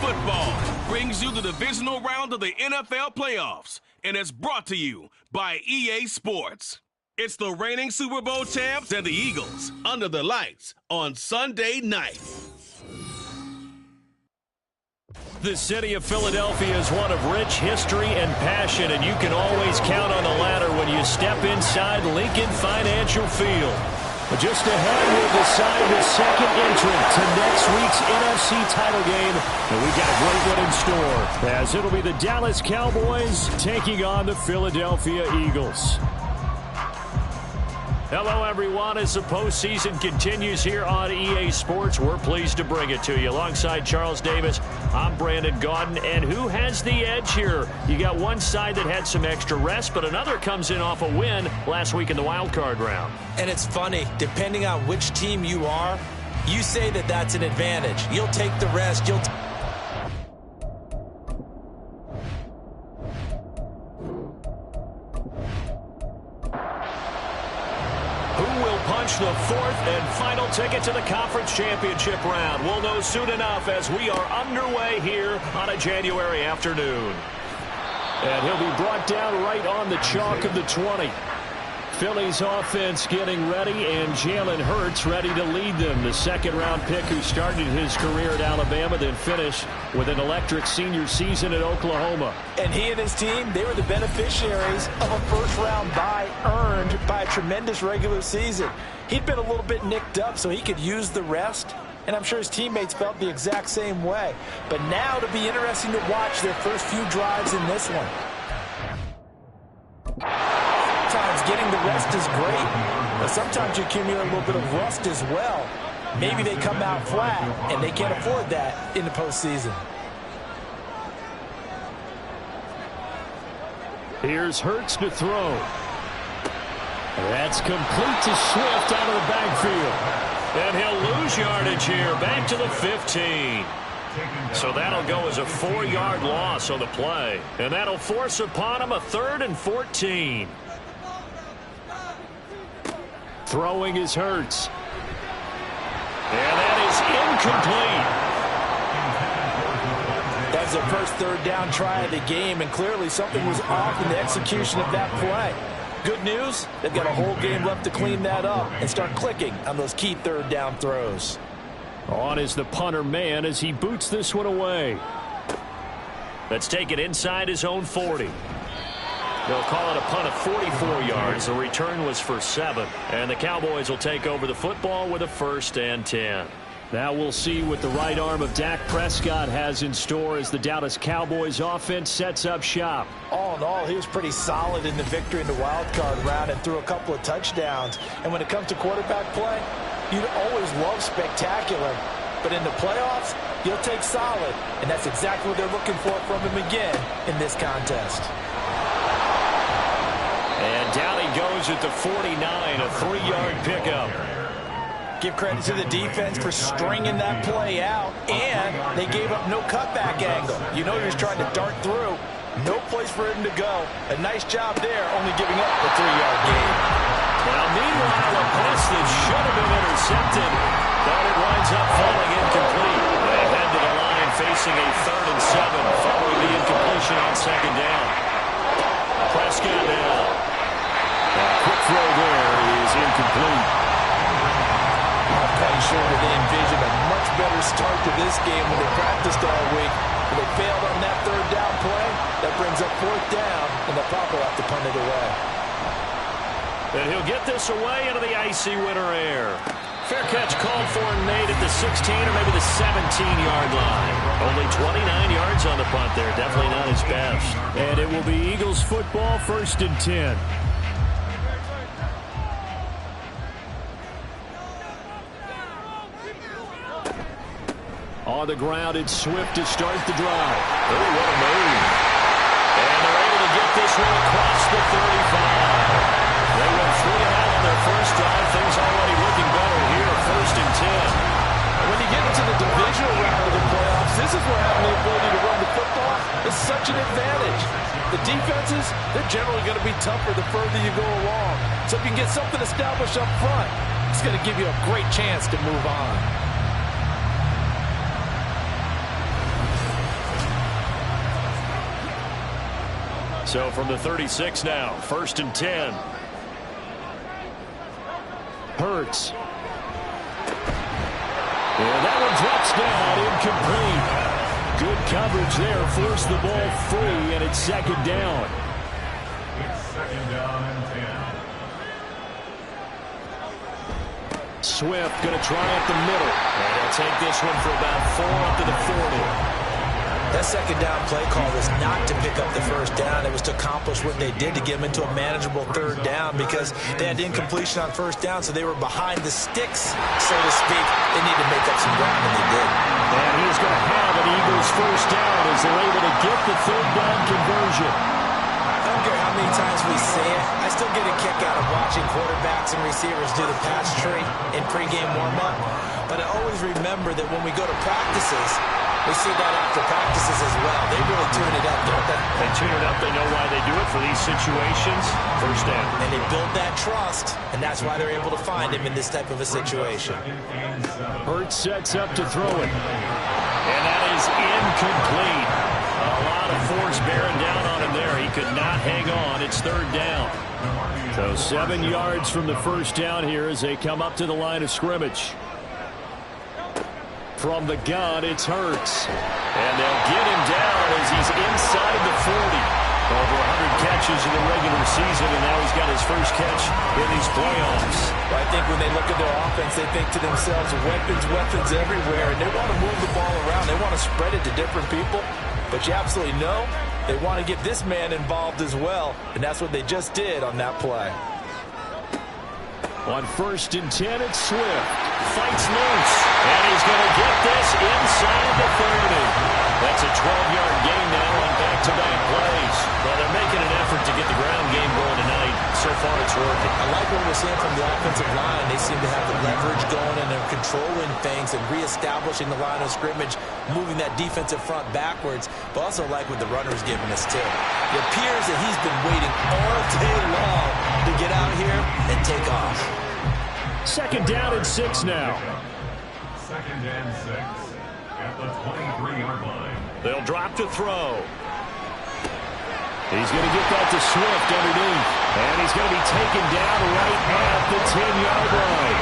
Football brings you the divisional round of the NFL playoffs, and it's brought to you by EA Sports. It's the reigning Super Bowl champs and the Eagles under the lights on Sunday night. The city of Philadelphia is one of rich history and passion, and you can always count on the ladder when you step inside Lincoln Financial Field. But just ahead, we'll decide the second entrant to next week's NFC title game, and we've got a great one in store, as it'll be the Dallas Cowboys taking on the Philadelphia Eagles. Hello, everyone. As the postseason continues here on EA Sports, we're pleased to bring it to you. Alongside Charles Davis, I'm Brandon Gaudin. And who has the edge here? You got one side that had some extra rest, but another comes in off a win last week in the wild card round. And it's funny, depending on which team you are, you say that that's an advantage. You'll take the rest. The fourth and final ticket to the conference championship round. We'll know soon enough as we are underway here on a January afternoon. And he'll be brought down right on the chalk of the 20. Philly's offense getting ready, and Jalen Hurts ready to lead them. The second-round pick who started his career at Alabama, then finished with an electric senior season at Oklahoma. And he and his team, they were the beneficiaries of a first-round bye earned by a tremendous regular season. He'd been a little bit nicked up, so he could use the rest, and I'm sure his teammates felt the exact same way. But now it'll be interesting to watch their first few drives in this one. Sometimes getting the rest is great, but sometimes you accumulate a little bit of rust as well. Maybe they come out flat, and they can't afford that in the postseason. Here's Hurts to throw. That's complete to Swift out of the backfield. And he'll lose yardage here, back to the 15. So that'll go as a 4-yard loss on the play. And that'll force upon him a 3rd and 14. Throwing is Hurts. And that is incomplete. That's their first third down try of the game, and clearly something was off in the execution of that play. Good news, they've got a whole game left to clean that up and start clicking on those key third down throws. On is the punter man as he boots this one away. Let's take it inside his own 40. They'll call it a punt of 44 yards. The return was for 7. And the Cowboys will take over the football with a 1st and 10. Now we'll see what the right arm of Dak Prescott has in store as the Dallas Cowboys offense sets up shop. All in all, he was pretty solid in the victory in the wild card round and threw a couple of touchdowns. And when it comes to quarterback play, you'd always love spectacular. But in the playoffs, you'll take solid. And that's exactly what they're looking for from him again in this contest. And down he goes at the 49, a 3-yard pickup. Give credit to the defense for stringing that play out, and they gave up no cutback angle. You know he was trying to dart through. No place for him to go. A nice job there, only giving up the 3-yard gain. Now, meanwhile, a pass that should have been intercepted, but it winds up falling incomplete. They head to the line facing a 3rd and 7 following the incompletion on 2nd down. Prescott now. A quick throw there is incomplete. I'm quite sure that they envisioned a much better start to this game when they practiced all week. But they failed on that 3rd down play. That brings up 4th down, and the Pop will have to punt it away. And he'll get this away into the icy winter air. Fair catch called for and made at the 16 or maybe the 17-yard line. Only 29 yards on the punt there. Definitely not his best. And it will be Eagles football, 1st and 10. On the ground, it's Swift to start the drive. Oh, what a move. And they're able to get this one across the 35. They went 3 and out on their first drive. Things already looking better here, 1st and 10. When you get into the divisional round of the playoffs, this is where having the ability to run the football is such an advantage. The defenses, they're generally going to be tougher the further you go along. So if you can get something established up front, it's going to give you a great chance to move on. So from the 36 now, 1st and 10. Hurts. And that one drops down, incomplete. Good coverage there, forced the ball free, and it's 2nd down. It's 2nd down and 10. Swift going to try up the middle. And he'll take this one for about 4 up to the 40. That 2nd down play call was not to pick up the 1st down. It was to accomplish what they did, to get them into a manageable 3rd down, because they had incompletion on 1st down, so they were behind the sticks, so to speak. They need to make up some ground, and they did. And he's going to have an Eagles 1st down as they're able to get the 3rd down conversion. I don't care how many times we say it, I still get a kick out of watching quarterbacks and receivers do the pass tree in pregame warm-up. But I always remember that when we go to practices, we see that after practices as well. They really tune it up, don't they? They tune it up. They know why they do it for these situations. 1st down. And they build that trust, and that's why they're able to find him in this type of a situation. Hurts sets up to throw it. And that is incomplete. A lot of force bearing down on him there. He could not hang on. It's 3rd down. So 7 yards from the 1st down here as they come up to the line of scrimmage. From the gun, it's Hurts. And they'll get him down as he's inside the 40. Over 100 catches in the regular season, and now he's got his first catch in these playoffs. Well, I think when they look at their offense, they think to themselves, weapons everywhere, and they want to move the ball around. They want to spread it to different people, but you absolutely know they want to get this man involved as well, and that's what they just did on that play. On 1st and 10, it's Swift. Fights loose. And he's going to get this inside the 30. That's a 12-yard gain now on back-to-back plays. Well, they're making an effort to get the ground game going tonight. So far, it's working. I like what we're seeing from the offensive line. They seem to have the leverage going, and they're controlling things and reestablishing the line of scrimmage, moving that defensive front backwards, but also like what the runner's giving us, too. It appears that he's been waiting all day long to get out here and take off. 2nd down and 6 now. 2nd and 6 at the 23-yard line. They'll drop to throw. He's going to get that to Swift underneath. And he's going to be taken down right at the 10-yard line.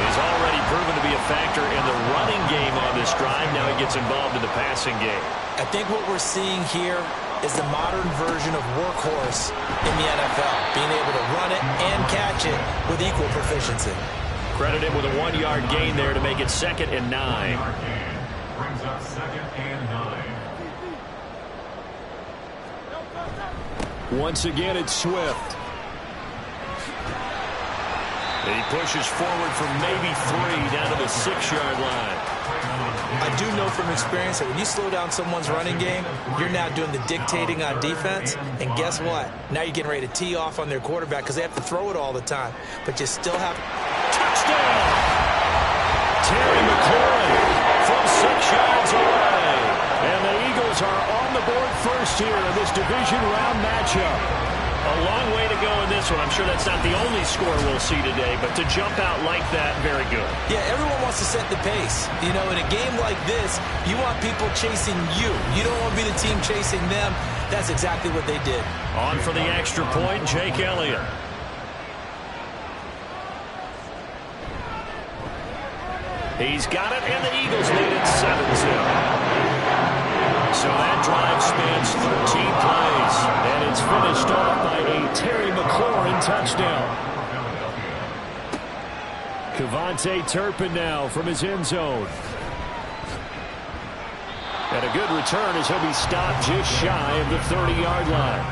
He's already proven to be a factor in the running game on this drive. Now he gets involved in the passing game. I think what we're seeing here is the modern version of workhorse in the NFL, being able to run it and catch it with equal proficiency. Credit him with a 1-yard gain there to make it 2nd and 9. Brings up 2nd and 9. Once again, it's Swift. And he pushes forward for maybe 3 down to the 6-yard line. I do know from experience that when you slow down someone's running game, you're now doing the dictating on defense. And guess what? Now you're getting ready to tee off on their quarterback because they have to throw it all the time. But you still have... Touchdown! Terry McLaurin from 6 yards away. And the Eagles are on the board first here in this division round matchup. A long way to go in this one. I'm sure that's not the only score we'll see today, but to jump out like that, very good. Yeah, everyone wants to set the pace. You know, in a game like this, you want people chasing you. You don't want to be the team chasing them. That's exactly what they did. On for the extra point, Jake Elliott. He's got it, and the Eagles lead it 7-0. So that drive spans 13 plays, and it's finished off by a Terry McLaurin touchdown. Kevontae Turpin now from his end zone. And a good return as he'll be stopped just shy of the 30-yard line.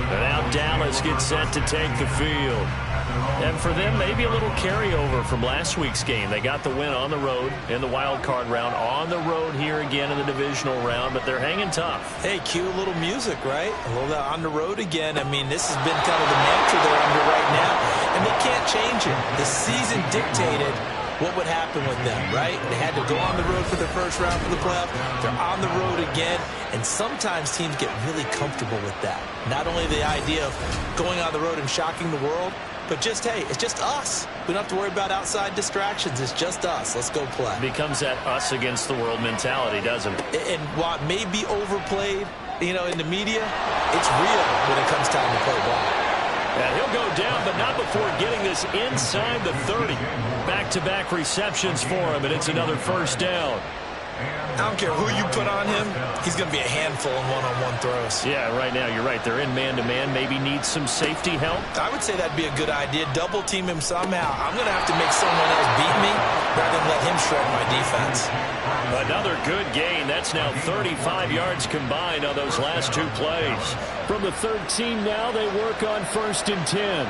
And now Dallas gets set to take the field. And for them, maybe a little carryover from last week's game. They got the win on the road in the wild card round, on the road here again in the divisional round, but they're hanging tough. Hey, cue a little music, right? A little on the road again. I mean, this has been kind of the mantra they're under right now, and they can't change it. The season dictated what would happen with them, right? They had to go on the road for the first round for the playoff. They're on the road again, and sometimes teams get really comfortable with that. Not only the idea of going on the road and shocking the world, but just, hey, it's just us. We don't have to worry about outside distractions. It's just us. Let's go play. Becomes that us against the world mentality, doesn't it? And while it may be overplayed, you know, in the media, it's real when it comes time to play ball. And he'll go down, but not before getting this inside the 30. Back-to-back receptions for him, and it's another first down. I don't care who you put on him, he's going to be a handful in one-on-one throws. Yeah, right now, you're right. They're in man-to-man. Maybe needs some safety help. I would say that'd be a good idea. Double-team him somehow. I'm going to have to make someone else beat me rather than let him shred my defense. Another good gain. That's now 35 yards combined on those last two plays. From the 13 now, they work on 1st and 10.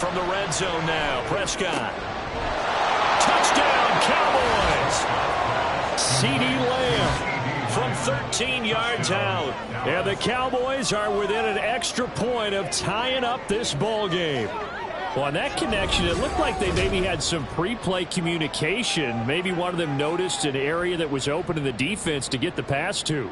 From the red zone now, Prescott. Touchdown, Cowboys! CeeDee Lamb from 13 yards out. And the Cowboys are within an extra point of tying up this ball game. Well, on that connection, it looked like they maybe had some pre-play communication. Maybe one of them noticed an area that was open in the defense to get the pass to.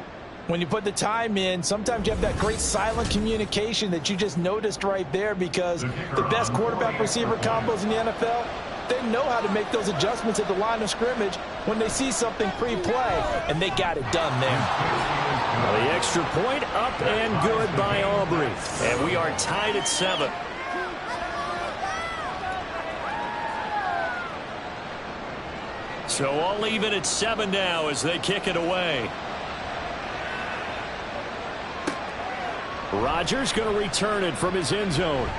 When you put the time in, sometimes you have that great silent communication that you just noticed right there, because the best quarterback-receiver combos in the NFL, they know how to make those adjustments at the line of scrimmage when they see something pre-play, and they got it done there. Well, the extra point up and good by Aubrey. And we are tied at 7. So all even at 7 now as they kick it away. Rodgers going to return it from his end zone.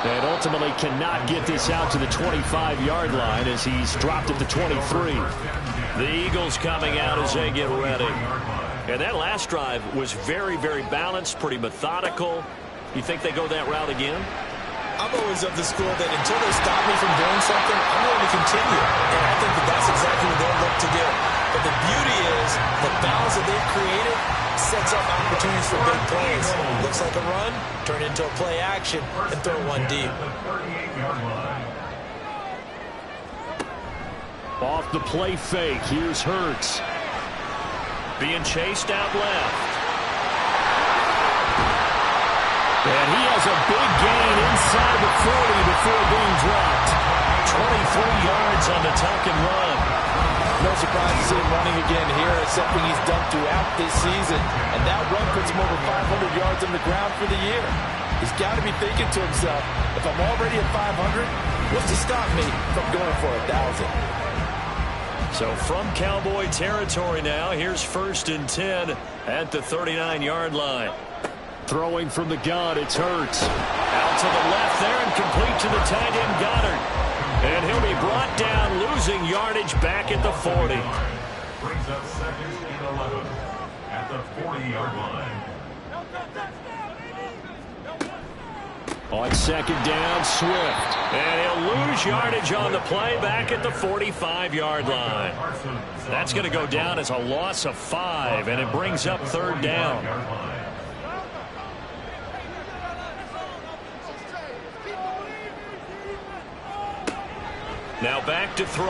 And ultimately cannot get this out to the 25-yard line as he's dropped at the 23. The Eagles coming out as they get ready. And that last drive was very, very balanced, pretty methodical. You think they go that route again? I'm always of the school that until they stop me from doing something, I'm going to continue. And I think that that's exactly what they'll look to do. But the beauty is the balance that they've created sets up opportunities for big plays. Looks like a run, turn it into a play action, and throw one deep. Off the play fake, here's Hurts. Being chased out left. And he has a big gain inside the 40 before being dropped. 23 yards on the tuck and run. No surprise to see him running again here. It's something he's done throughout this season. And that run puts him over 500 yards on the ground for the year. He's got to be thinking to himself, if I'm already at 500, what's to stop me from going for 1,000? So from Cowboy territory now, here's 1st and 10 at the 39-yard line. Throwing from the gun, it's Hurts. Out to the left there and complete to the tight end Goddard. And he'll be brought down, losing yardage back at the 40. Brings up 2nd and 11 at the 40-yard line. On 2nd down, Swift. And he'll lose yardage on the play back at the 45-yard line. That's going to go down as a loss of 5, and it brings up 3rd down. Now back to throw.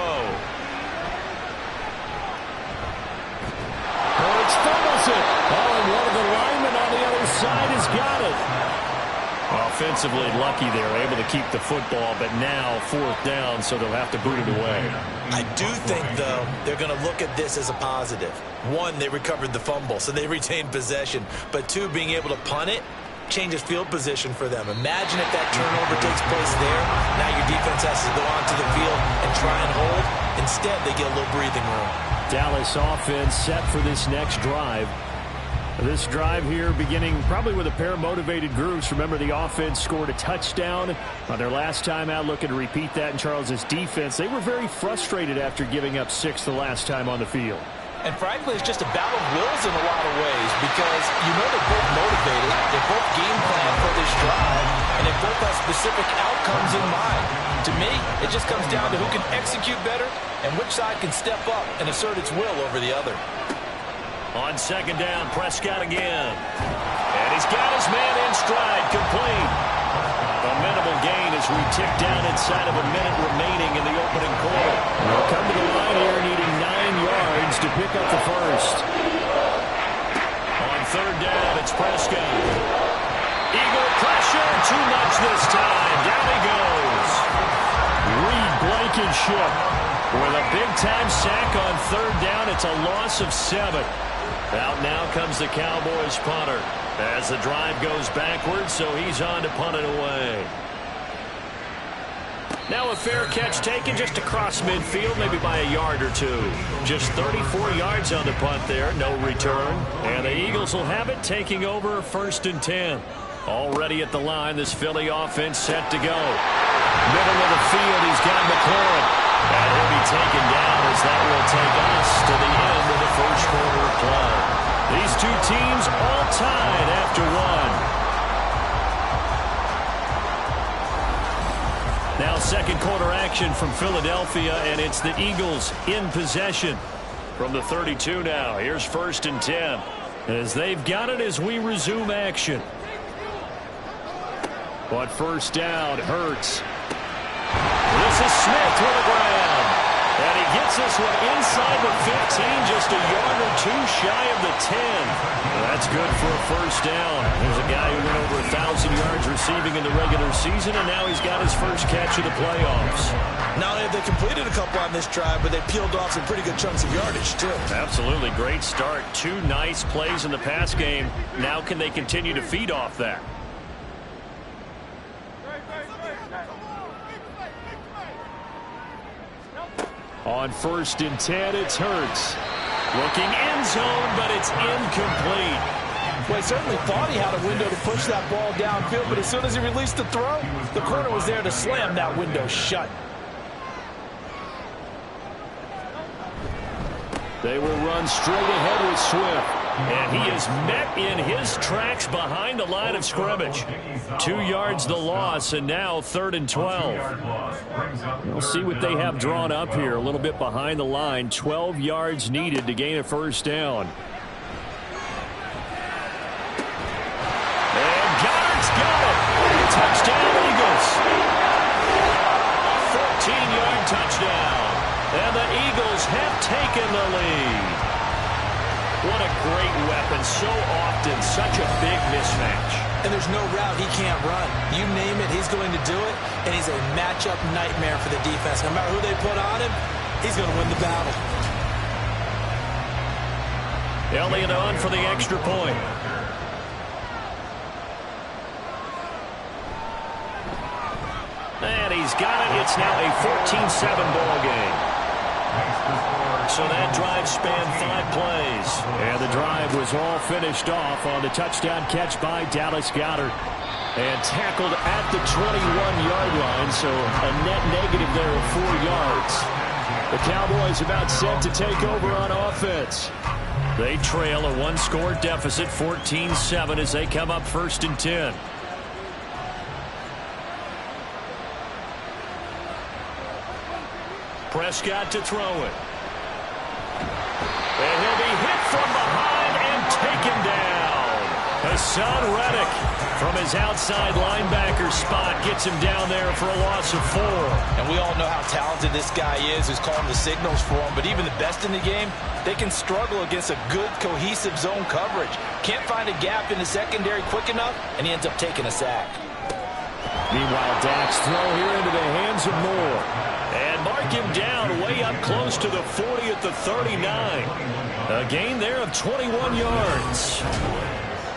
Hurts fumbles it. Oh, and one of the linemen on the other side has got it. Offensively lucky they're able to keep the football, but now 4th down, so they'll have to boot it away. I do think, though, they're going to look at this as a positive. 1, they recovered the fumble, so they retained possession. But 2, being able to punt it changes field position for them. Imagine if that turnover takes place there. Now your defense has to go onto the field and try and hold. Instead, they get a little breathing room. Dallas offense set for this next drive. This drive here beginning probably with a pair of motivated groups. Remember, the offense scored a touchdown on their last time out, looking to repeat that in Charles' defense. They were very frustrated after giving up 6 the last time on the field. And frankly, it's just a battle of wills in a lot of ways, because you know they're both motivated, they both game plan for this drive, and they both have specific outcomes in mind. To me, it just comes down to who can execute better and which side can step up and assert its will over the other. On 2nd down, Prescott again. And he's got his man in stride, complete. A minimal gain as we tick down inside of a minute remaining in the opening quarter. We'll come to the line here needing 9 yards to pick up the first. On 3rd down, it's Prescott. Eagle pressure, too much this time. Down he goes. Reed Blankenship With a big-time sack on third down, it's a loss of 7. Out now comes the Cowboys punter as the drive goes backwards, so he's on to punt it away. Now a fair catch taken just across midfield, maybe by a yard or two. Just 34 yards on the punt there, no return. And the Eagles will have it, taking over 1st and 10. Already at the line, this Philly offense set to go. Middle of the field, he's got McLaurin. And he'll be taken down as that will take us to the end of the first quarter of play. These two teams all tied after 1. Now second quarter action from Philadelphia, and it's the Eagles in possession from the 32 now. Here's 1st and 10 as they've got it as we resume action. But first down, Hurts. This is Smith with the ground. And he gets this one inside the 15, just a yard or two shy of the 10. That's good for a first down. There's a guy who went over 1,000 yards receiving in the regular season, and now he's got his first catch of the playoffs. Not only have they completed a couple on this drive, but they peeled off some pretty good chunks of yardage, too. Absolutely. Great start. 2 nice plays in the pass game. Now can they continue to feed off that? On 1st and 10, it's Hurts. Looking end zone, but it's incomplete. Well, he certainly thought he had a window to push that ball downfield, but as soon as he released the throw, the corner was there to slam that window shut. They will run straight ahead with Swift. And he is met in his tracks behind the line of scrimmage. 2 yards the loss, and now 3rd and 12. We'll see what they have drawn up here. A little bit behind the line. 12 yards needed to gain a first down. And Goddard's got it. Touchdown, Eagles. 14-yard touchdown. And the Eagles have taken the lead. What a great weapon. So often, such a big mismatch. And there's no route he can't run. You name it, he's going to do it. And he's a matchup nightmare for the defense. No matter who they put on him, he's going to win the battle. Elliott on for the extra point. And he's got it. It's now a 14-7 ball game. So that drive spanned 5 plays. And the drive was all finished off on the touchdown catch by Dallas Goedert. And tackled at the 21-yard line, so a net negative there of 4 yards. The Cowboys about set to take over on offense. They trail a 1-score deficit, 14-7, as they come up 1st and 10. Prescott to throw it. And he'll be hit from behind and taken down. Hassan Reddick from his outside linebacker spot gets him down there for a loss of 4. And we all know how talented this guy is who's calling the signals for him. But even the best in the game, they can struggle against a good, cohesive zone coverage. Can't find a gap in the secondary quick enough, and he ends up taking a sack. Meanwhile, Dak's throw here into the hands of Moore. And mark him down way up close to the 40 at the 39. A gain there of 21 yards.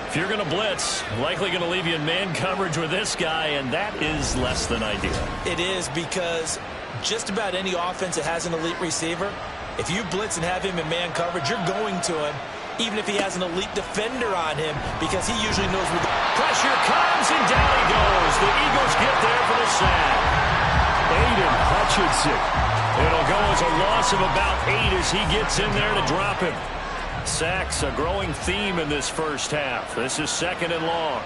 If you're going to blitz, likely going to leave you in man coverage with this guy, and that is less than ideal. It is, because just about any offense that has an elite receiver, if you blitz and have him in man coverage, you're going to him, even if he has an elite defender on him, because he usually knows where the pressure comes, and down he goes. The Eagles get there for the sack. Aiden Hutchinson. It'll go as a loss of about 8 as he gets in there to drop him. Sacks, a growing theme in this first half. This is 2nd and long.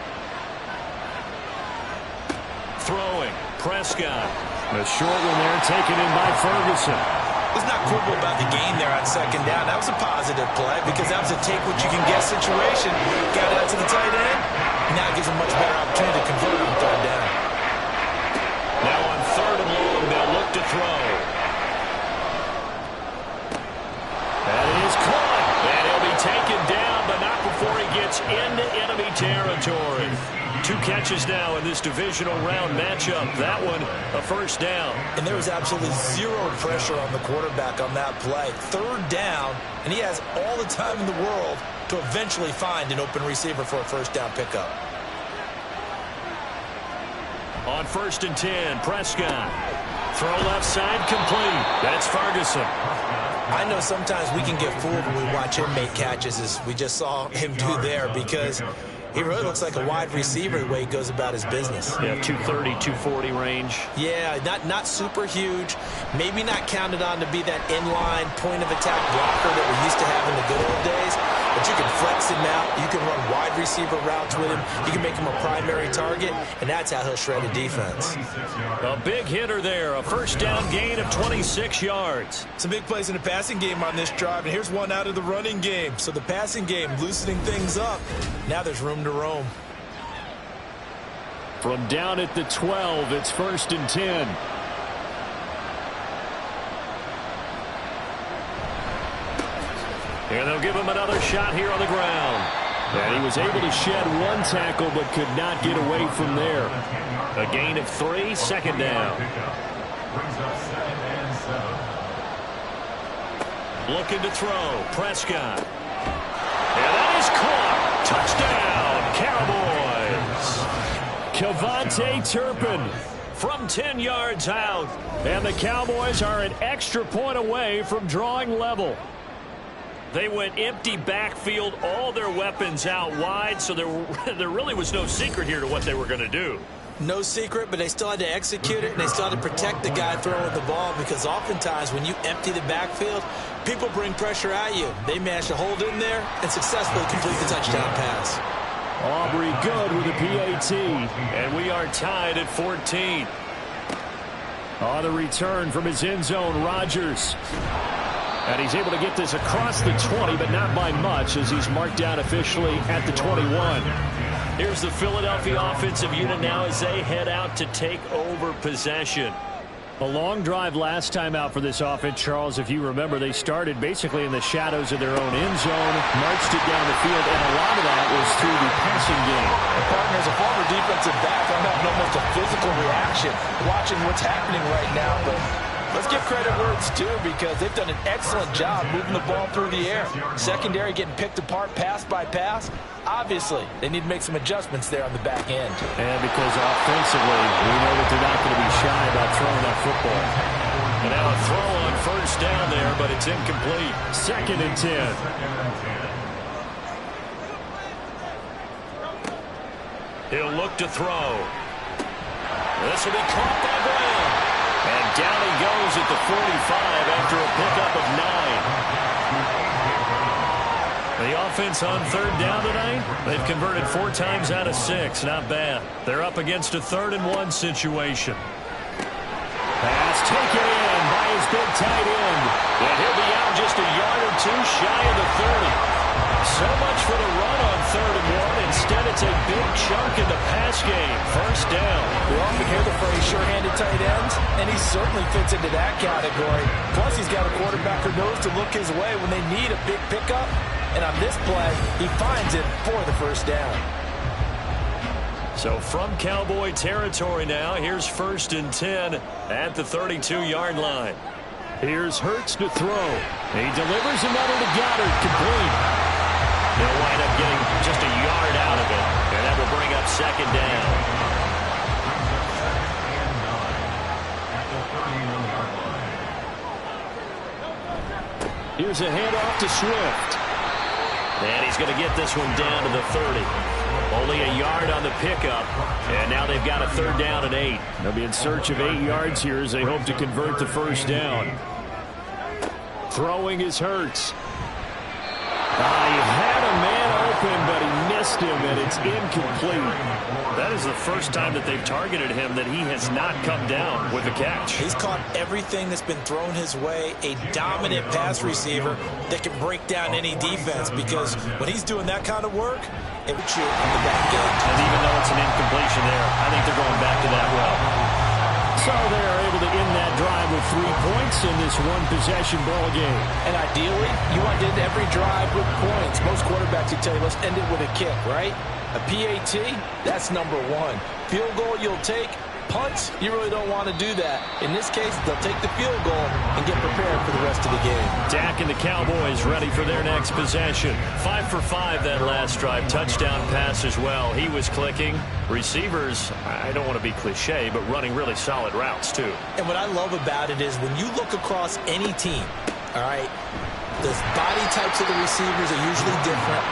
Throwing, Prescott. A short one there taken in by Ferguson. Let's not quibble about the gain there on 2nd down. That was a positive play because that was a take-what-you-can-get situation. Got it out to the tight end. Now it gives him much better opportunity to convert on 3rd down. Now on 3rd and long, they'll look to throw. That is caught. And he'll be taken down, but not before he gets into enemy territory. 2 2 catches now in this divisional round matchup. That one, a first down. And there was absolutely zero pressure on the quarterback on that play. 3rd down, and he has all the time in the world to eventually find an open receiver for a first down pickup. On 1st and 10, Prescott. Throw left side, complete. That's Ferguson. I know sometimes we can get fooled when we watch him make catches, as we just saw him do there, because he really looks like a wide receiver the way he goes about his business. Yeah, 230, 240 range. Yeah, not super huge. Maybe not counted on to be that inline point-of-attack blocker that we used to have in the good old days. But you can flex him out. You can run wide receiver routes with him. You can make him a primary target, and that's how he'll shred a defense. A big hitter there. A first down gain of 26 yards. Some big plays in the passing game on this drive, and here's one out of the running game. So the passing game loosening things up. Now there's room to roam. From down at the 12, it's 1st and 10. And they'll give him another shot here on the ground. And he was able to shed 1 tackle but could not get away from there. A gain of 3, 2nd down. Looking to throw, Prescott. And that is caught. Touchdown, Cowboys. Kevontae Turpin from 10 yards out. And the Cowboys are an extra point away from drawing level. They went empty backfield, all their weapons out wide, so there really was no secret here to what they were going to do. No secret, but they still had to execute it, and they still had to protect the guy throwing the ball, because oftentimes when you empty the backfield, people bring pressure at you. They managed to hold in there and successfully complete the touchdown pass. Aubrey good with a PAT, and we are tied at 14. On the return from his end zone, Rodgers. And he's able to get this across the 20, but not by much, as he's marked down officially at the 21. Here's the Philadelphia offensive unit now as they head out to take over possession. A long drive last time out for this offense, Charles. If you remember, they started basically in the shadows of their own end zone, marched it down the field, and a lot of that was through the passing game. Partner, as a former defensive back, I'm having almost a physical reaction watching what's happening right now, but let's give credit where it's due, because they've done an excellent job moving the ball through the air. Secondary getting picked apart pass by pass. Obviously, they need to make some adjustments there on the back end. And because offensively, we know that they're not going to be shy about throwing that football. And now a throw on first down there, but it's incomplete. 2nd and 10. He'll look to throw. This will be caught by Brown. And down he goes at the 45 after a pickup of 9. The offense on 3rd down tonight, they've converted 4 times out of 6. Not bad. They're up against a 3rd and 1 situation. Pass taken in by his big tight end. And he'll be out just a yard or 2 shy of the 30. So much for the run on 3rd and 1. Instead, it's a big chunk in the pass game. First down. We often hear the phrase sure-handed tight ends, and he certainly fits into that category. Plus, he's got a quarterback who knows to look his way when they need a big pickup. And on this play, he finds it for the first down. So from Cowboy territory now, here's 1st and 10 at the 32-yard line. Here's Hurts to throw. He delivers another to Goddard, complete. They'll wind up getting just a yard out of it, and that will bring up 2nd down. Here's a handoff to Swift. And he's going to get this one down to the 30. Only a yard on the pickup, and now they've got a 3rd down and 8. They'll be in search of 8 yards here as they hope to convert the first down. Throwing is Hurts. He had a man open, but he missed him, and it's incomplete. That is the first time that they've targeted him that he has not come down with a catch. He's caught everything that's been thrown his way, a dominant pass receiver that can break down any defense, because when he's doing that kind of work, it would shoot on the back end. And even though it's an incompletion there, I think they're going back to that route. So they're able to end that drive with 3 points in this one-possession ball game. And ideally, you want to end every drive with points. Most quarterbacks would tell you, let's end it with a kick, right? A PAT, that's number one. Field goal you'll take. Punts, you really don't want to do that. In this case, they'll take the field goal and get prepared for the rest of the game. Dak and the Cowboys ready for their next possession. 5 for 5 that last drive. Touchdown pass as well. He was clicking. Receivers, I don't want to be cliche, but running really solid routes too. And what I love about it is when you look across any team, all right, the body types of the receivers are usually different.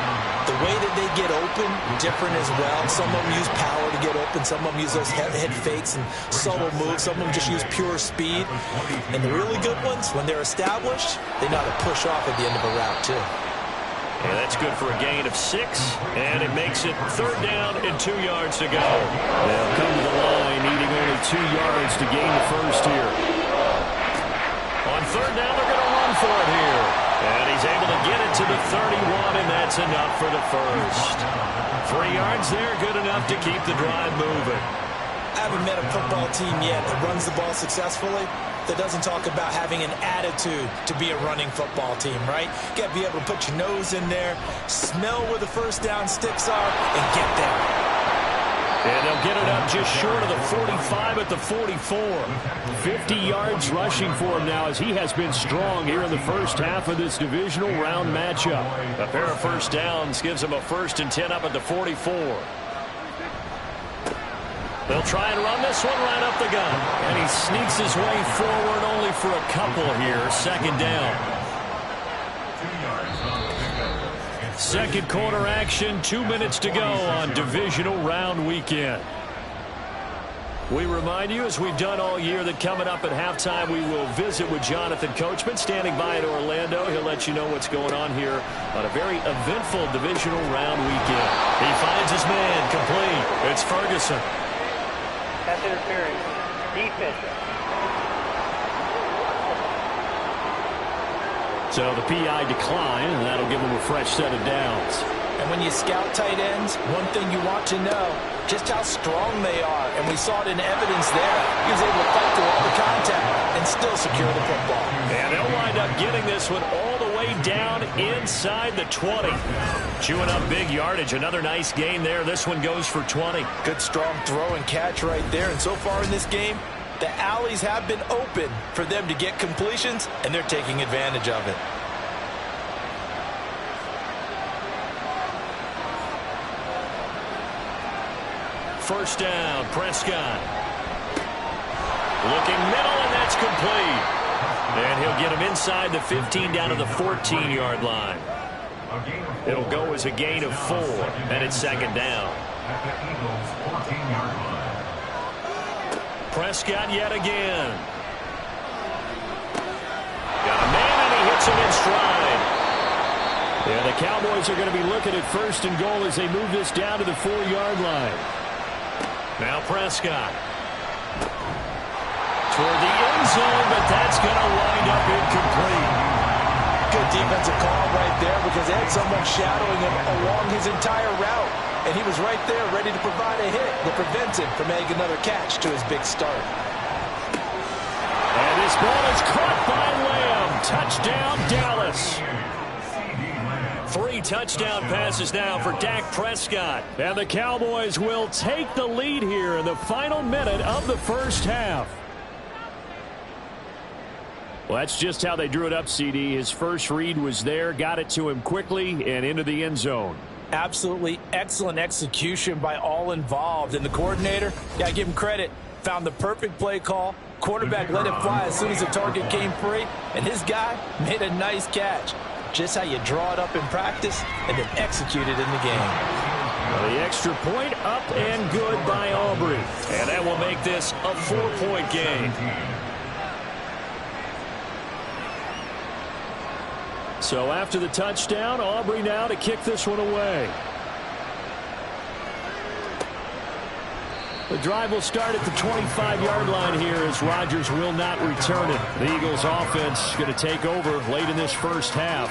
The way that they get open, different as well. Some of them use power to get open. Some of them use those head fakes and subtle moves. Some of them just use pure speed. And the really good ones, when they're established, they know how to push off at the end of a route, too. And that's good for a gain of 6. And it makes it 3rd down and 2 yards to go. They'll come to the line, needing only 2 yards to gain the first here. On 3rd down, they're going to run for it here. And he's able to get it to the 31, and that's enough for the first. 3 yards there, good enough to keep the drive moving. I haven't met a football team yet that runs the ball successfully that doesn't talk about having an attitude to be a running football team, right? You got to be able to put your nose in there, smell where the first down sticks are, and get there. And they'll get it up just short of the 45 at the 44. 50 yards rushing for him now as he has been strong here in the first half of this divisional round matchup. A pair of first downs gives him a 1st and 10 up at the 44. They'll try and run this one right up the gun. And he sneaks his way forward only for a couple here. 2nd down. Second quarter action, 2 minutes to go on divisional round weekend. We remind you, as we've done all year, that coming up at halftime, we will visit with Jonathan Coachman, standing by in Orlando. He'll let you know what's going on here on a very eventful divisional round weekend. He finds his man complete. It's Ferguson. Pass interference. Defense. So the PI decline, and that'll give him a fresh set of downs. And when you scout tight ends, one thing you want to know, just how strong they are. And we saw it in evidence there. He was able to fight through all the contact and still secure the football. And they'll wind up getting this one all the way down inside the 20. Chewing up big yardage. Another nice gain there. This one goes for 20. Good strong throw and catch right there. And so far in this game, the alleys have been open for them to get completions, and they're taking advantage of it. First down, Prescott. Looking middle, and that's complete. And he'll get him inside the 15 down to the 14-yard line. It'll go as a gain of 4, and it's 2nd down. At the Eagles' 14-yard line. Prescott yet again. Got a man, and he hits him in stride. Yeah, the Cowboys are going to be looking at 1st and goal as they move this down to the 4-yard line. Now Prescott. Toward the end zone, but that's going to wind up incomplete. Good defensive call right there because they had someone shadowing him along his entire route. And he was right there ready to provide a hit that prevents him from making another catch to his big start. And this ball is caught by Lamb. Touchdown, Dallas. 3 touchdown passes now for Dak Prescott. And the Cowboys will take the lead here in the final minute of the first half. Well, that's just how they drew it up, CD. His first read was there, got it to him quickly, and into the end zone. Absolutely excellent execution by all involved. And the coordinator, yeah, give him credit, found the perfect play call. Quarterback let it fly as soon as the target came free, and his guy made a nice catch. Just how you draw it up in practice and then execute it in the game. Well, the extra point up and good by Aubrey. And that will make this a 4-point game. So after the touchdown, Aubrey now to kick this one away. The drive will start at the 25-yard line here as Rodgers will not return it. The Eagles offense going to take over late in this first half.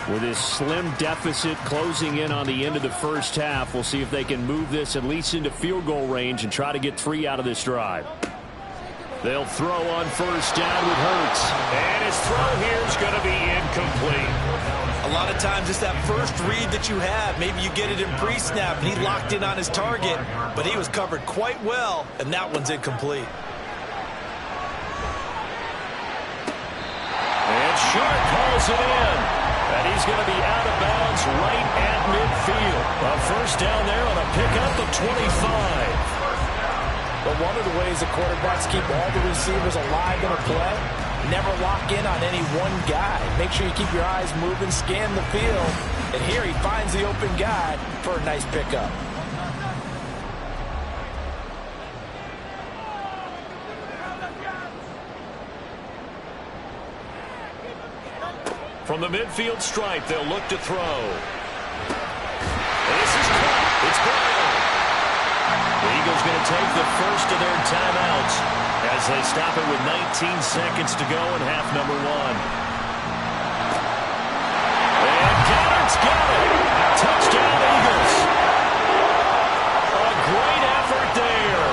With this slim deficit closing in on the end of the first half, we'll see if they can move this at least into field goal range and try to get 3 out of this drive. They'll throw on first down with Hurts. And his throw here is going to be incomplete. A lot of times it's that first read that you have. Maybe you get it in pre-snap, and he locked in on his target, but he was covered quite well, and that one's incomplete. And Sharp pulls it in. And he's going to be out of bounds right at midfield. A first down there on a pickup of 25. But one of the ways the quarterbacks keep all the receivers alive in a play, never lock in on any one guy. Make sure you keep your eyes moving, scan the field. And here he finds the open guy for a nice pickup. From the midfield stripe, they'll look to throw. This is caught. It's gone. The Eagles going to take the first of their timeouts as they stop it with 19 seconds to go in half number 1. And Goddard's got it. Touchdown, Eagles. A great effort there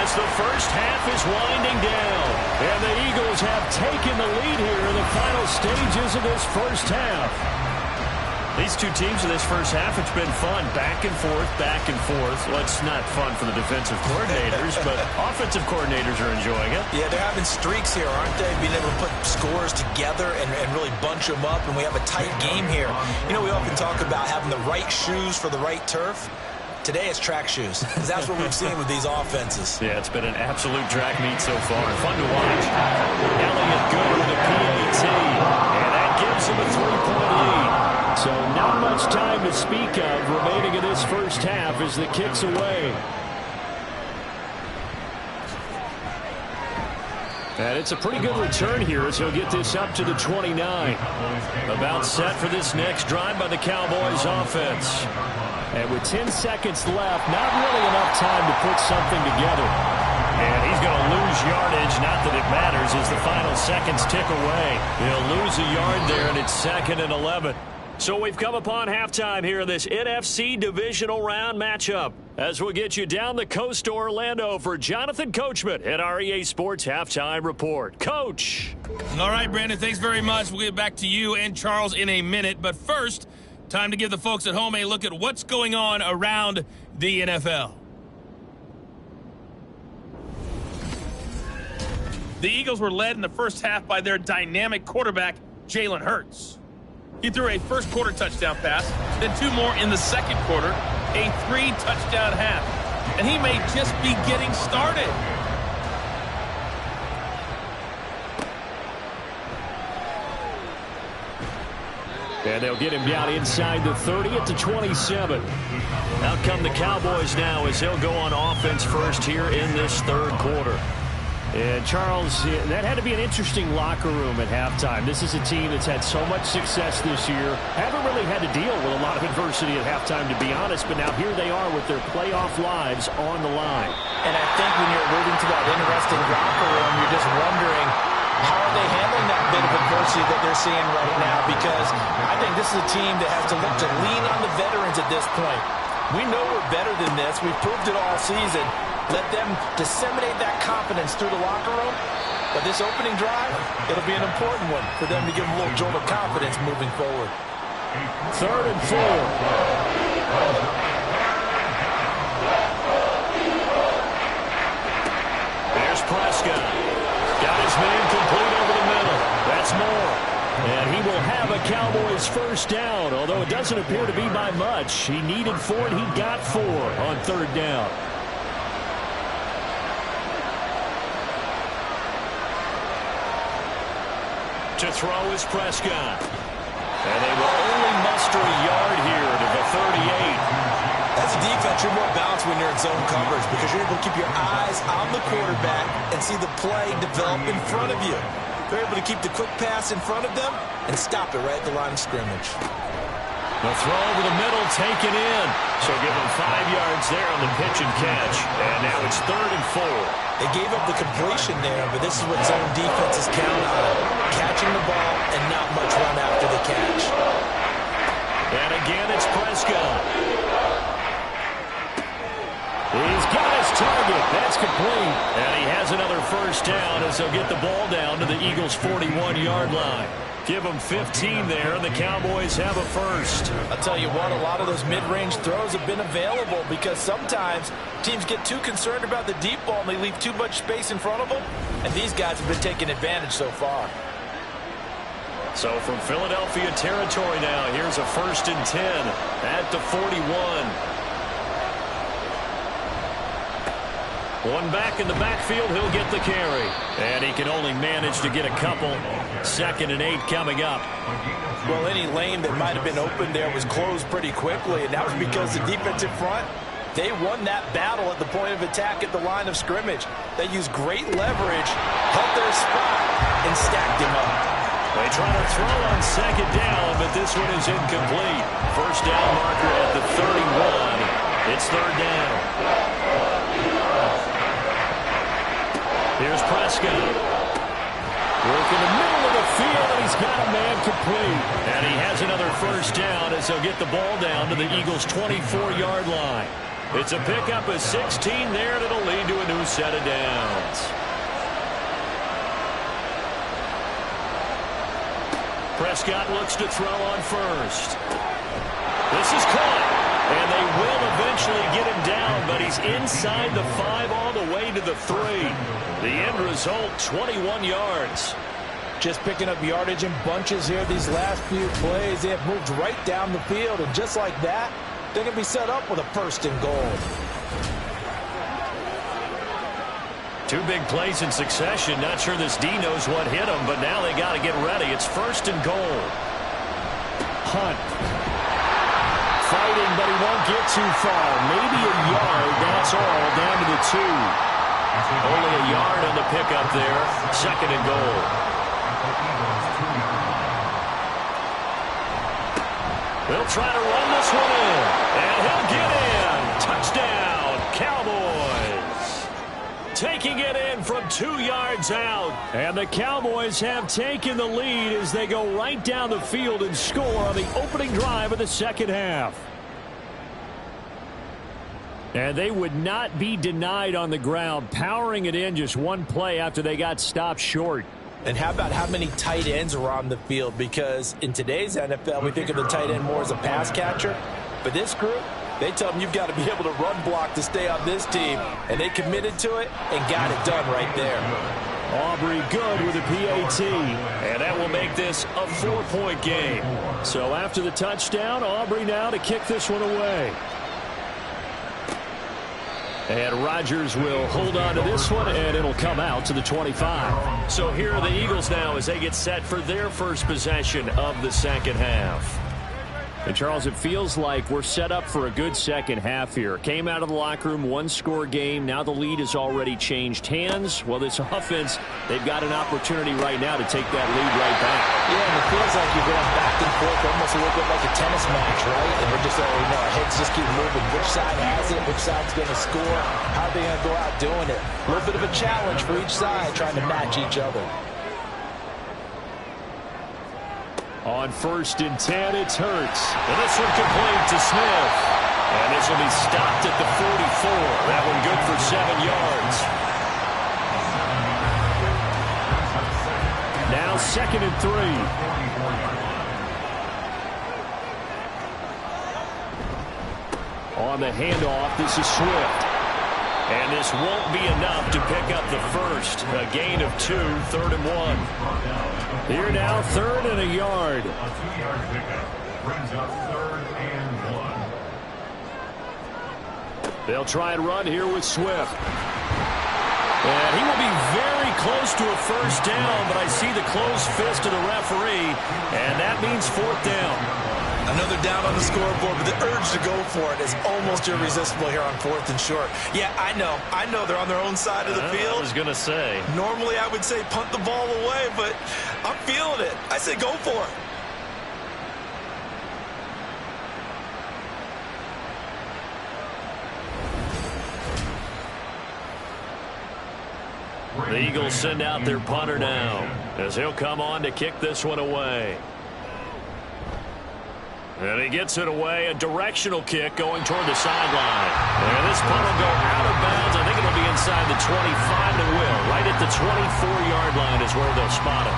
as the first half is winding down. And the Eagles have taken the lead here in the final stages of this first half. These two teams in this first half, it's been fun. Back and forth, back and forth. Well, it's not fun for the defensive coordinators, but offensive coordinators are enjoying it. Yeah, they're having streaks here, aren't they? Being able to put scores together and really bunch them up, and we have a tight game here. You know, we often talk about having the right shoes for the right turf. Today it's track shoes, because that's what we've seen with these offenses. Yeah, it's been an absolute track meet so far. Fun to watch. Elliott good with the PAT, and that gives him a 3-point lead. So not much time to speak of remaining in this first half as the kick's away. And it's a pretty good return here as he'll get this up to the 29. About set for this next drive by the Cowboys offense. And with 10 seconds left, not really enough time to put something together. And he's going to lose yardage, not that it matters, as the final seconds tick away. He'll lose a yard there, and it's 2nd and 11. So we've come upon halftime here in this NFC Divisional Round matchup. As we'll get you down the coast to Orlando for Jonathan Coachman at our EA Sports Halftime Report. Coach. All right, Brandon, thanks very much. We'll get back to you and Charles in a minute. But first, time to give the folks at home a look at what's going on around the NFL. The Eagles were led in the first half by their dynamic quarterback, Jalen Hurts. He threw a first quarter touchdown pass, then 2 more in the second quarter, a 3-touchdown half. And he may just be getting started. And they'll get him down inside the 30 at the 27. Out come the Cowboys now as they'll go on offense first here in this third quarter. And, Charles, that had to be an interesting locker room at halftime. This is a team that's had so much success this year. Haven't really had to deal with a lot of adversity at halftime, to be honest. But now here they are with their playoff lives on the line. And I think when you're alluding to that interesting locker room, you're just wondering, how are they handling that bit of adversity that they're seeing right now? Because I think this is a team that has to look to lean on the veterans at this point. We know we're better than this. We've proved it all season. Let them disseminate that confidence through the locker room. But this opening drive, it'll be an important one for them to give them a little jolt of confidence moving forward. 3rd and 4. There's Prescott. Got his man complete over the middle. That's more. And he will have a Cowboys first down, although it doesn't appear to be by much. He needed 4, and he got 4 on 3rd down. To throw is Prescott. And they will only muster a yard here to the 38. As a defense, you're more balanced when you're in zone coverage because you're able to keep your eyes on the quarterback and see the play develop in front of you. They're able to keep the quick pass in front of them and stop it right at the line of scrimmage. The throw over the middle taken in. So give them 5 yards there on the pitch and catch. And now it's 3rd and 4. They gave up the completion there, but this is what zone defenses count on. Catching the ball and not much run after the catch. And again, it's Prescott. He's got his target. That's complete. And he has another first down as they'll get the ball down to the Eagles' 41-yard line. Give them 15 there, and the Cowboys have a first. I'll tell you what, a lot of those mid-range throws have been available because sometimes teams get too concerned about the deep ball and they leave too much space in front of them, and these guys have been taking advantage so far. So from Philadelphia territory now, here's a 1st and 10 at the 41. One back in the backfield, he'll get the carry. And he can only manage to get a couple. 2nd and 8 coming up. Well, any lane that might have been open there was closed pretty quickly, and that was because the defensive front, they won that battle at the point of attack at the line of scrimmage. They used great leverage, held their spot, and stacked him up. They try to throw on 2nd down, but this one is incomplete. 1st down marker at the 31. It's 3rd down. Here's Prescott. Work in the middle of the field, and he's got a man complete. And he has another 1st down as he'll get the ball down to the Eagles' 24-yard line. It's a pickup of 16 there, and it'll lead to a new set of downs. Prescott looks to throw on 1st. This is caught. And they will eventually get him down, but he's inside the 5 all the way to the 3. The end result, 21 yards. Just picking up yardage in bunches here these last few plays. They have moved right down the field, and just like that, they're going to be set up with a 1st and goal. 2 big plays in succession. Not sure this D knows what hit him, but now they got to get ready. It's 1st and goal. Hunt. Fighting, but he won't get too far. Maybe a yard, that's all, down to the 2. Only a yard on the pickup there. 2nd and goal. They'll try to run this one in. And he'll get in. Touchdown, Cowboys. Taking it in from 2 yards out. And the Cowboys have taken the lead as they go right down the field and score on the opening drive of the 2nd half. And they would not be denied on the ground, powering it in just 1 play after they got stopped short. And how about how many tight ends are on the field? Because in today's NFL, we think of the tight end more as a pass catcher. But this group, they tell them you've got to be able to run block to stay on this team. And they committed to it and got it done right there. Aubrey good with a PAT. And that will make this a 4-point game. So after the touchdown, Aubrey now to kick this one away. And Rodgers will hold on to this one, and it'll come out to the 25. So here are the Eagles now as they get set for their first possession of the 2nd half. And, Charles, it feels like we're set up for a good 2nd half here. Came out of the locker room, 1-score game. Now the lead has already changed hands. Well, this offense, they've got an opportunity right now to take that lead right back. Yeah, and it feels like you're going back and forth almost a little bit like a tennis match, right? And we're just already know our heads just keep moving. Which side has it? Which side's going to score? How are they going to go out doing it? A little bit of a challenge for each side trying to match each other. On 1st and 10, it's Hurts. And this one complete to Smith. And this will be stopped at the 44. That one good for 7 yards. Now 2nd and 3. On the handoff, this is Swift. And this won't be enough to pick up the first. A gain of 2, 3rd and 1. Here now, 3rd and a yard. A 2-yard pickup brings up 3rd and 1. They'll try and run here with Swift. And he will be very close to a 1st down, but I see the closed fist of the referee, and that means 4th down. Another down on the scoreboard, but the urge to go for it is almost irresistible here on 4th and short. Yeah, I know they're on their own side of the field. I was going to say. Normally I would say punt the ball away, but I'm feeling it. I say go for it. The Eagles send out their punter now as he'll come on to kick this one away. And he gets it away, a directional kick going toward the sideline. And this punt will go out of bounds. I think it'll be inside the 25, and it will. Right at the 24-yard line is where they'll spot him.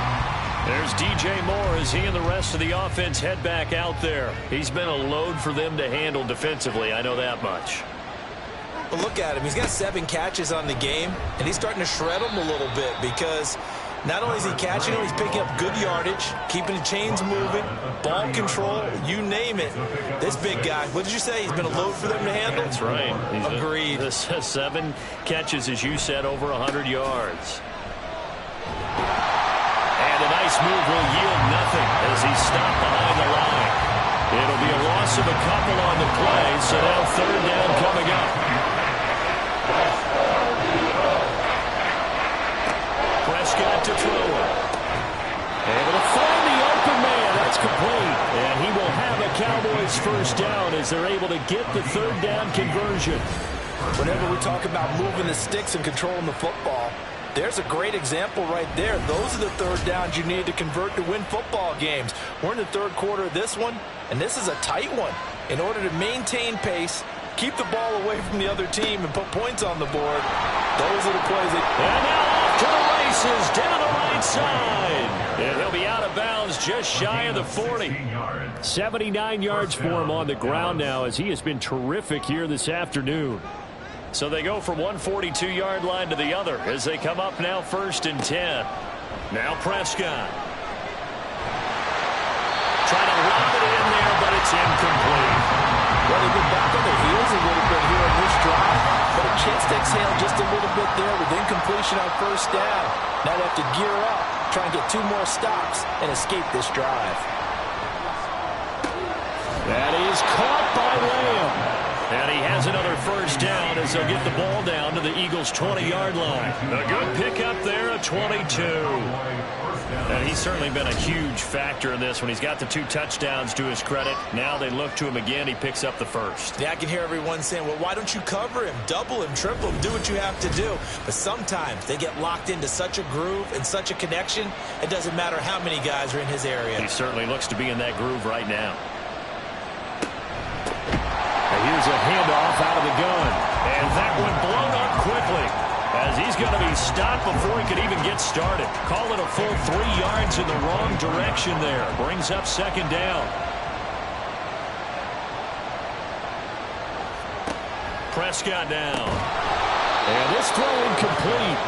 There's DJ Moore as he and the rest of the offense head back out there. He's been a load for them to handle defensively, I know that much. Well, look at him. He's got 7 catches on the game, and he's starting to shred them a little bit because not only is he catching them, he's picking up good yardage, keeping the chains moving, ball control, you name it. This big guy, what did you say? He's been a load for them to handle? That's right. Agreed. 7 catches, as you said, over 100 yards. And a nice move will yield nothing as he's stopped behind the line. It'll be a loss of a couple on the play, so now 3rd down coming up. Prescott to throw it. Able to find the open man. That's complete. And he will have a Cowboys 1st down as they're able to get the 3rd down conversion. Whenever we talk about moving the sticks and controlling the football, there's a great example right there. Those are the 3rd downs you need to convert to win football games. We're in the 3rd quarter of this one, and this is a tight one. In order to maintain pace, keep the ball away from the other team, and put points on the board, those are the plays. And now off to the races down the right side. And he'll be out of bounds just shy of the 40. 79 yards for him on the ground now as he has been terrific here this afternoon. So they go from one 42-yard line to the other as they come up now 1st and 10. Now Prescott. Trying to lob it in there, but it's incomplete. Well, they've been back on their heels a little bit here in this drive, but a chance to exhale just a little bit there with incompletion on 1st down. Now they have to gear up, try and get 2 more stops, and escape this drive. That is caught by Lamb. And he has another 1st down as they'll get the ball down to the Eagles' 20-yard line. A good pickup there at 22. And he's certainly been a huge factor in this when he's got the 2 touchdowns to his credit. Now they look to him again. He picks up the 1st. Yeah, I can hear everyone saying, well, why don't you cover him, double him, triple him, do what you have to do. But sometimes they get locked into such a groove and such a connection, it doesn't matter how many guys are in his area. He certainly looks to be in that groove right now. Here's a handoff out of the gun. And that one blown up quickly as he's going to be stopped before he could even get started. Call it a full 3 yards in the wrong direction there. Brings up 2nd down. Prescott down. And this throw incomplete.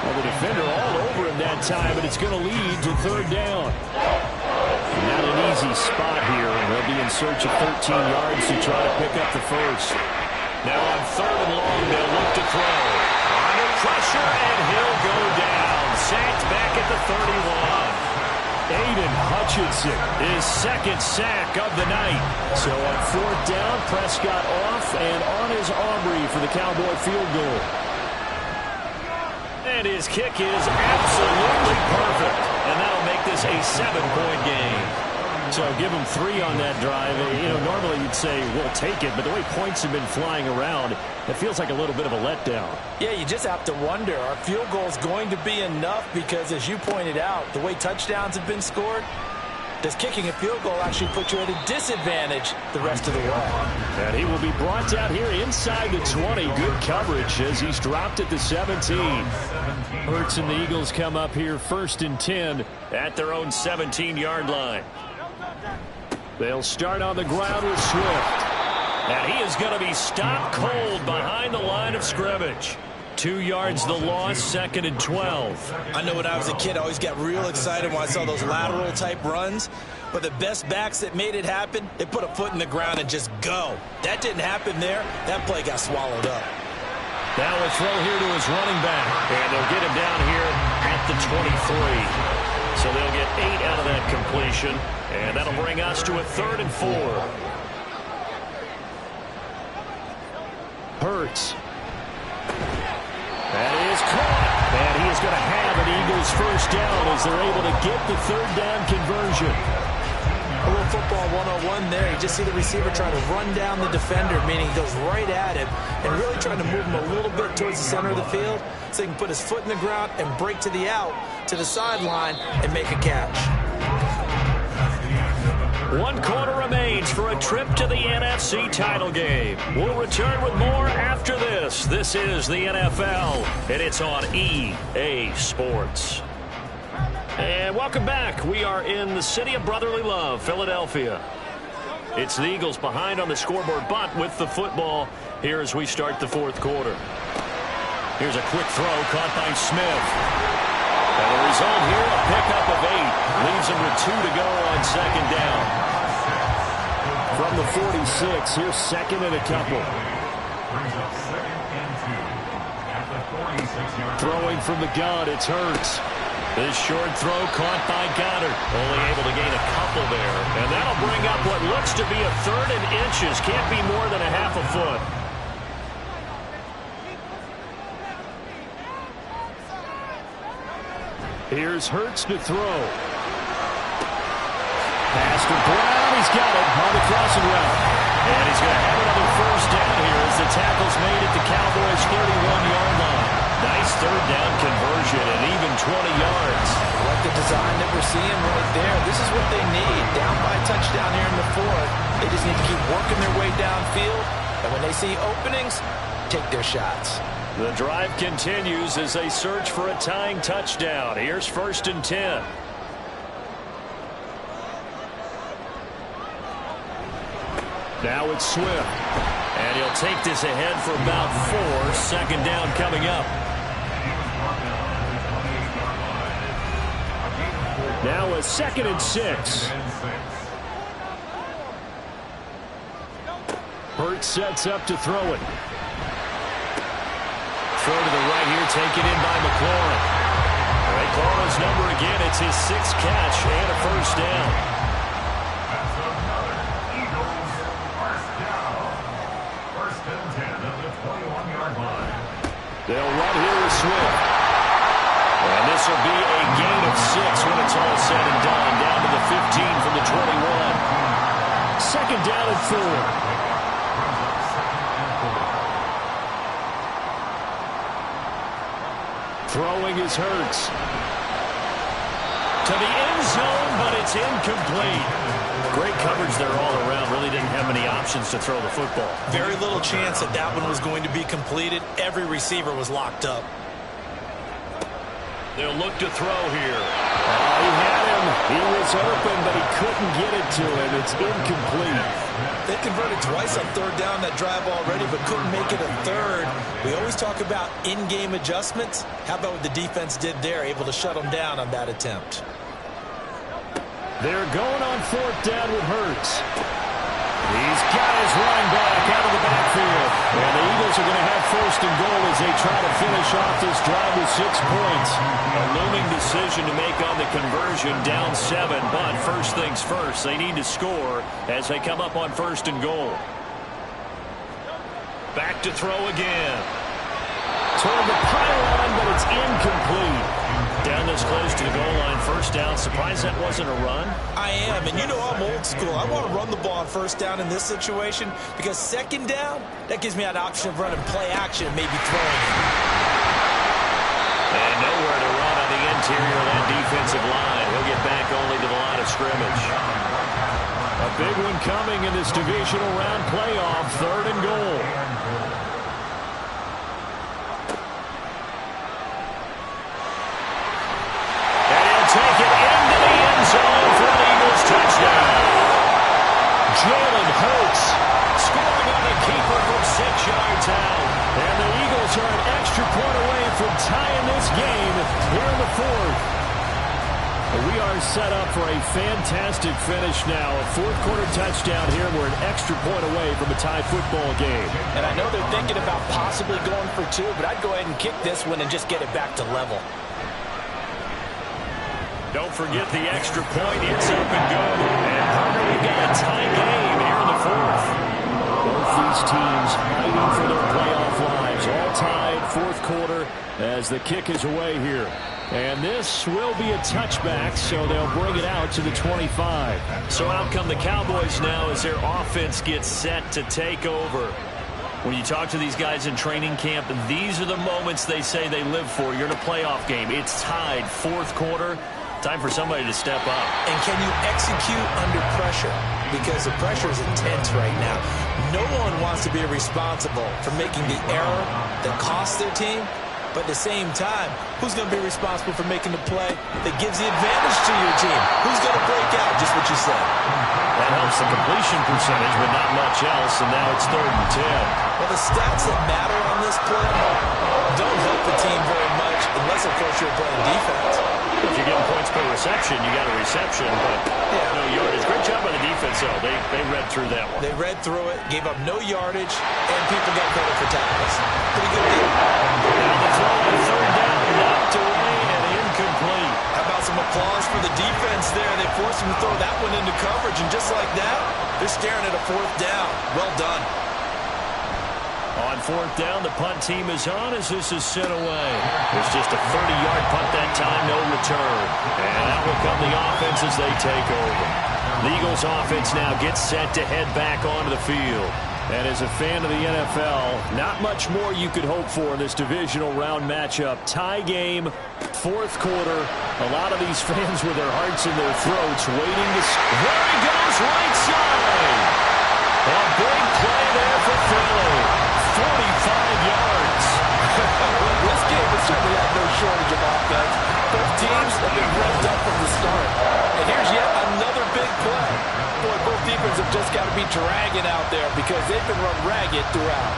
Well, the defender all over him that time, but it's going to lead to 3rd down. Not an easy spot here, and they'll be in search of 13 yards to try to pick up the 1st. Now on 3rd and long, they'll look to throw. Under pressure, and he'll go down. Sacked back at the 31. Aiden Hutchinson, his 2nd sack of the night. So on 4th down, Prescott off and on his Aubrey for the Cowboy field goal. And his kick is absolutely perfect. And that'll make this a 7-point game. So give him 3 on that drive. You know, normally you'd say, we'll take it. But the way points have been flying around, it feels like a little bit of a letdown. Yeah, you just have to wonder, are field goals going to be enough? Because as you pointed out, the way touchdowns have been scored, does kicking a field goal actually put you at a disadvantage the rest of the way? And he will be brought down here inside the 20. Good coverage as he's dropped at the 17. Hurts and the Eagles come up here 1st and 10 at their own 17-yard line. They'll start on the ground with Swift. And he is going to be stopped cold behind the line of scrimmage. 2 yards the loss, 2nd and 12. I know when I was a kid, I always got real excited when I saw those lateral-type runs. But the best backs that made it happen, they put a foot in the ground and just go. That didn't happen there. That play got swallowed up. Now a throw here to his running back. And they'll get him down here at the 23. So they'll get 8 out of that completion. And that'll bring us to a 3rd and 4. Hurts. That is caught. And he is going to have an Eagles 1st down as they're able to get the 3rd down conversion. A little football 101 there. You just see the receiver try to run down the defender, meaning he goes right at him and really trying to move him a little bit towards the center of the field so he can put his foot in the ground and break to the out, to the sideline, and make a catch. 1 quarter remains for a trip to the NFC title game. We'll return with more after this. This is the NFL, and it's on EA Sports. And welcome back. We are in the city of brotherly love, Philadelphia. It's the Eagles behind on the scoreboard, but with the football here as we start the fourth quarter. Here's a quick throw caught by Smith. And the result here, a pickup of 8. Leaves him with 2 to go on second down. From the 46, here's second and a couple. Brings up 2nd and 2 at the 46-yard line. Throwing from the gun, it's Hurts. This short throw caught by Goddard. Only able to gain a couple there. And that'll bring up what looks to be a 3rd and inches. Can't be more than a half a foot. Here's Hurts to throw. Pass to Brown. He's got it on the crossing route. And he's going to have another first down here as the tackle's made at the Cowboys' 31-yard line. Nice third down conversion and even 20 yards. I like the design that we're seeing right there. This is what they need. Down by a touchdown here in the 4th. They just need to keep working their way downfield. And when they see openings, take their shots. The drive continues as they search for a tying touchdown. Here's 1st and 10. Now it's Swift. And he'll take this ahead for about 4. Second down coming up. Now a 2nd and 6. Hurts sets up to throw it. Throw to the right here, taken in by McLaurin. They call his number again. It's his 6th catch and a first down. That's another Eagles first down. 1st and 10 at the 21-yard line. They'll run here with Swift. And this will be a gain of 6 when it's all said and done. Down to the 15 from the 21. Second down and 4. Throwing is Hurts. To the end zone, but it's incomplete. Great coverage there all around. Really didn't have many options to throw the football. Very little chance that that one was going to be completed. Every receiver was locked up. They'll look to throw here. He had him. He was open, but he couldn't get it to him. It's incomplete. They converted twice on 3rd down that drive already, but couldn't make it a 3rd. We always talk about in-game adjustments. How about what the defense did there, able to shut them down on that attempt? They're going on 4th down with Hurts. He's got his running back out of the backfield. And the Eagles are going to have 1st and goal as they try to finish off this drive with 6 points. A looming decision to make on the conversion, down 7. But first things first, they need to score as they come up on 1st and goal. Back to throw again. Toward the pylon, but it's incomplete. Down this close to the goal line, first down. Surprised that wasn't a run? I am, and you know I'm old school. I want to run the ball on 1st down in this situation because 2nd down, that gives me an option of running play action and maybe throwing it. And nowhere to run on the interior of that defensive line. He'll get back only to the line of scrimmage. A big one coming in this divisional round playoff, 3rd and goal. Take it into the end zone for an Eagles touchdown. Jalen Hurts scoring on the keeper from 6 yards out. And the Eagles are an extra point away from tying this game here in the 4th. We are set up for a fantastic finish now. A 4th quarter touchdown here. We're an extra point away from a tie football game. And I know they're thinking about possibly going for 2, but I'd go ahead and kick this one and just get it back to level. Don't forget the extra point. It's up and good. And Hunter, we've got a tie game here in the 4th. Both these teams fighting for their playoff lives. All tied, 4th quarter as the kick is away here. And this will be a touchback, so they'll bring it out to the 25. So out come the Cowboys now as their offense gets set to take over. When you talk to these guys in training camp, these are the moments they say they live for. You're in a playoff game. It's tied, 4th quarter. Time for somebody to step up. And can you execute under pressure? Because the pressure is intense right now. No one wants to be responsible for making the error that costs their team. But at the same time, who's going to be responsible for making the play that gives the advantage to your team? Who's going to break out? Just what you said. That helps the completion percentage, but not much else, and now it's 3rd and 10. Well, the stats that matter on this play don't help the team very much, unless, of course, you're playing defense. If you're getting points per reception, you got a reception, but no yardage. Great job by the defense, though. They read through that one. They read through it, gave up no yardage, and people got credit for tackles. Pretty good deal. Now the throw on 3rd down, knocked away and incomplete. How about some applause for the defense there? They forced him to throw that one into coverage, and just like that, they're staring at a 4th down. Well done. On 4th down, the punt team is on as this is sent away. It's just a 30-yard punt that time, no return. And out will come the offense as they take over. The Eagles offense now gets set to head back onto the field. And as a fan of the NFL, not much more you could hope for in this divisional round matchup. Tie game, 4th quarter. A lot of these fans with their hearts in their throats waiting to... There he goes, right side! A big play there for Philly. 45 yards. This game has certainly had no shortage of offense. Both teams have been revved up from the start. And here's yet another big play. Boy, both defenses have just got to be dragging out there because they've been run ragged throughout.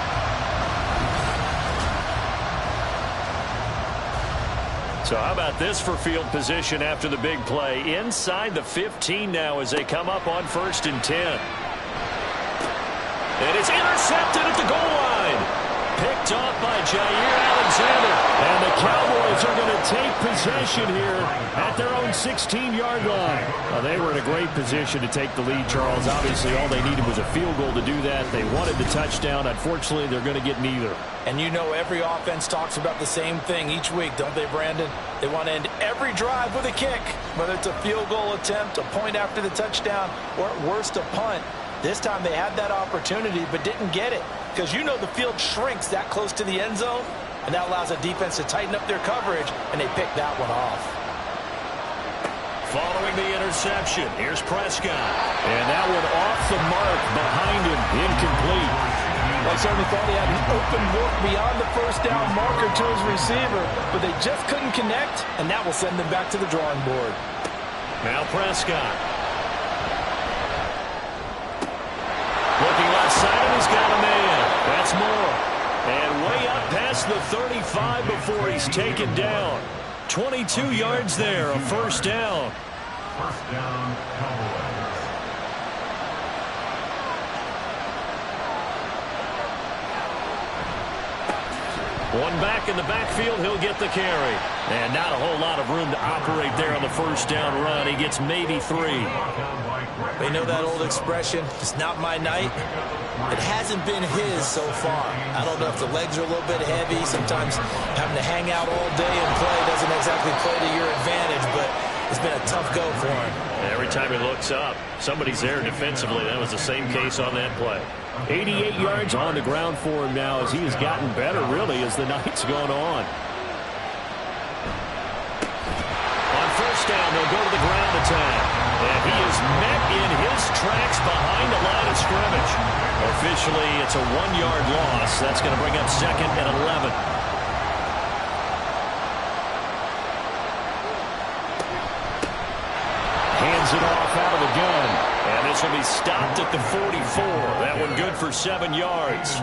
So how about this for field position after the big play? Inside the 15 now as they come up on 1st and 10. And it's intercepted at the goal line. Picked off by Jair Alexander. And the Cowboys are going to take possession here at their own 16-yard line. Well, they were in a great position to take the lead, Charles. Obviously, all they needed was a field goal to do that. They wanted the touchdown. Unfortunately, they're going to get neither. And you know every offense talks about the same thing each week, don't they, Brandon? They want to end every drive with a kick, whether it's a field goal attempt, a point after the touchdown, or at worst, a punt. This time they had that opportunity but didn't get it because you know the field shrinks that close to the end zone, and that allows a defense to tighten up their coverage, and they picked that one off. Following the interception, here's Prescott. And that one off the mark behind him, incomplete. They certainly thought he had an open look beyond the 1st down marker to his receiver, but they just couldn't connect, and that will send them back to the drawing board. Now Prescott. Looking left side, he's got a man. That's more. And way up past the 35 before he's taken down. 22 yards there, a 1st down. 1st down, Cowboys. One back in the backfield, he'll get the carry. And not a whole lot of room to operate there on the 1st down run. He gets maybe 3. They know that old expression, it's not my night. It hasn't been his so far. I don't know if the legs are a little bit heavy. Sometimes having to hang out all day and play doesn't exactly play to your advantage, but it's been a tough go for him. Every time he looks up, somebody's there defensively. That was the same case on that play. 88 yards on the ground for him now as he has gotten better, really, as the night's gone on. On 1st down, they'll go to the ground attack. And he is met in his tracks behind the line of scrimmage. Officially, it's a 1-yard loss. That's going to bring up 2nd and 11. Hands it off out of the gun. And this will be stopped at the 44. That one good for 7 yards.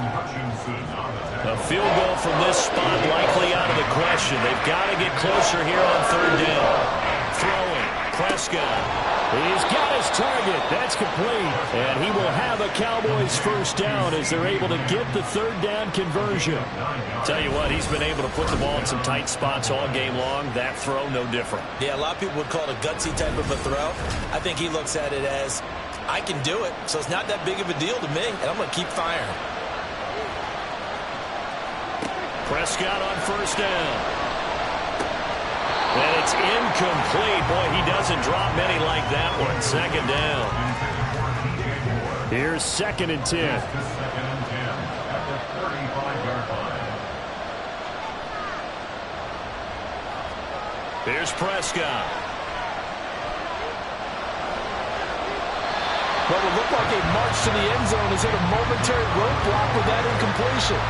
A field goal from this spot likely out of the question. They've got to get closer here on 3rd down. Throwing. Prescott. He's got his target. That's complete. And he will have a Cowboys 1st down as they're able to get the 3rd down conversion. Tell you what, he's been able to put the ball in some tight spots all game long. That throw, no different. Yeah, a lot of people would call it a gutsy type of a throw. I think he looks at it as, I can do it, so it's not that big of a deal to me, and I'm going to keep firing. Prescott on 1st down. And it's incomplete. Boy, he doesn't drop many like that one. 2nd down. Here's 2nd and 10. 2nd and 10 at the 35-yard line. Here's Prescott. What would look like a march to the end zone is hit a momentary roadblock with that incompletion.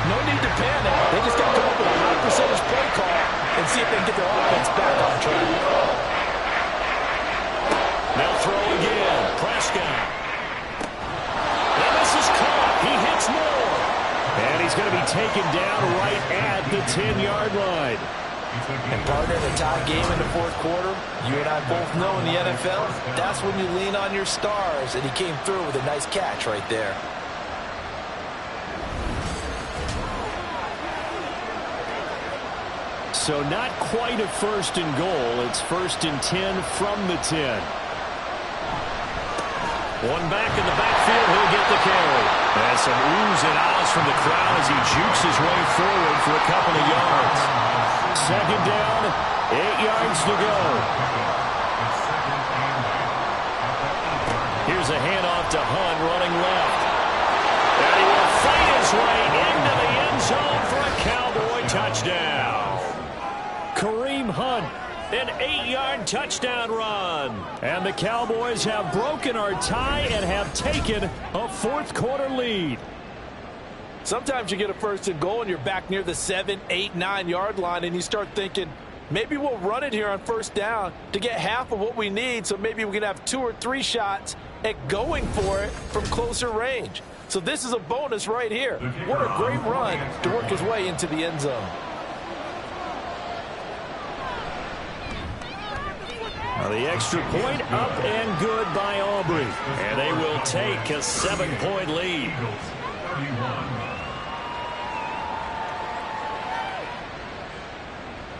No need to panic. They just got to come up with a high percentage play call and see if they can get their offense back on track. They'll throw again. Prescott. And this is caught. He hits more. And he's going to be taken down right at the 10-yard line. And partner, in a tie game in the fourth quarter, you and I both know in the NFL, that's when you lean on your stars. And he came through with a nice catch right there. So not quite a first and goal. It's 1st and 10 from the 10. One back in the backfield. He'll get the carry. And some oohs and ahs from the crowd as he jukes his way forward for a couple of yards. Second down, 8 yards to go. Here's a handoff to Hunt running left. And he will fight his way into the end zone for a Cowboy touchdown. Kareem Hunt, an 8-yard touchdown run. And the Cowboys have broken our tie and have taken a fourth-quarter lead. Sometimes you get a first and goal and you're back near the 7, 8, 9-yard line and you start thinking, maybe we'll run it here on first down to get half of what we need, so maybe we can have 2 or 3 shots at going for it from closer range. So this is a bonus right here. What a great run to work his way into the end zone. Now the extra point up and good by Aubrey. And they will take a 7-point lead.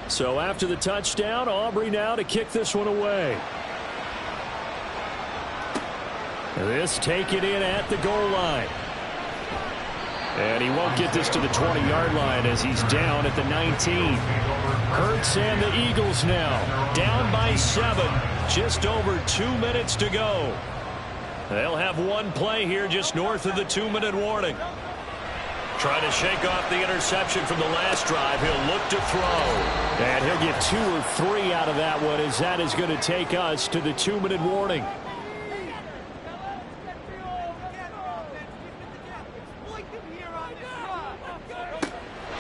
So after the touchdown, Aubrey now to kick this one away. This taken in at the goal line. And he won't get this to the 20-yard line as he's down at the 19. Hurts and the Eagles now down by 7. Just over 2 minutes to go. They'll have one play here just north of the 2-minute warning. Trying to shake off the interception from the last drive. He'll look to throw. And he'll get 2 or 3 out of that one as that is going to take us to the 2-minute warning.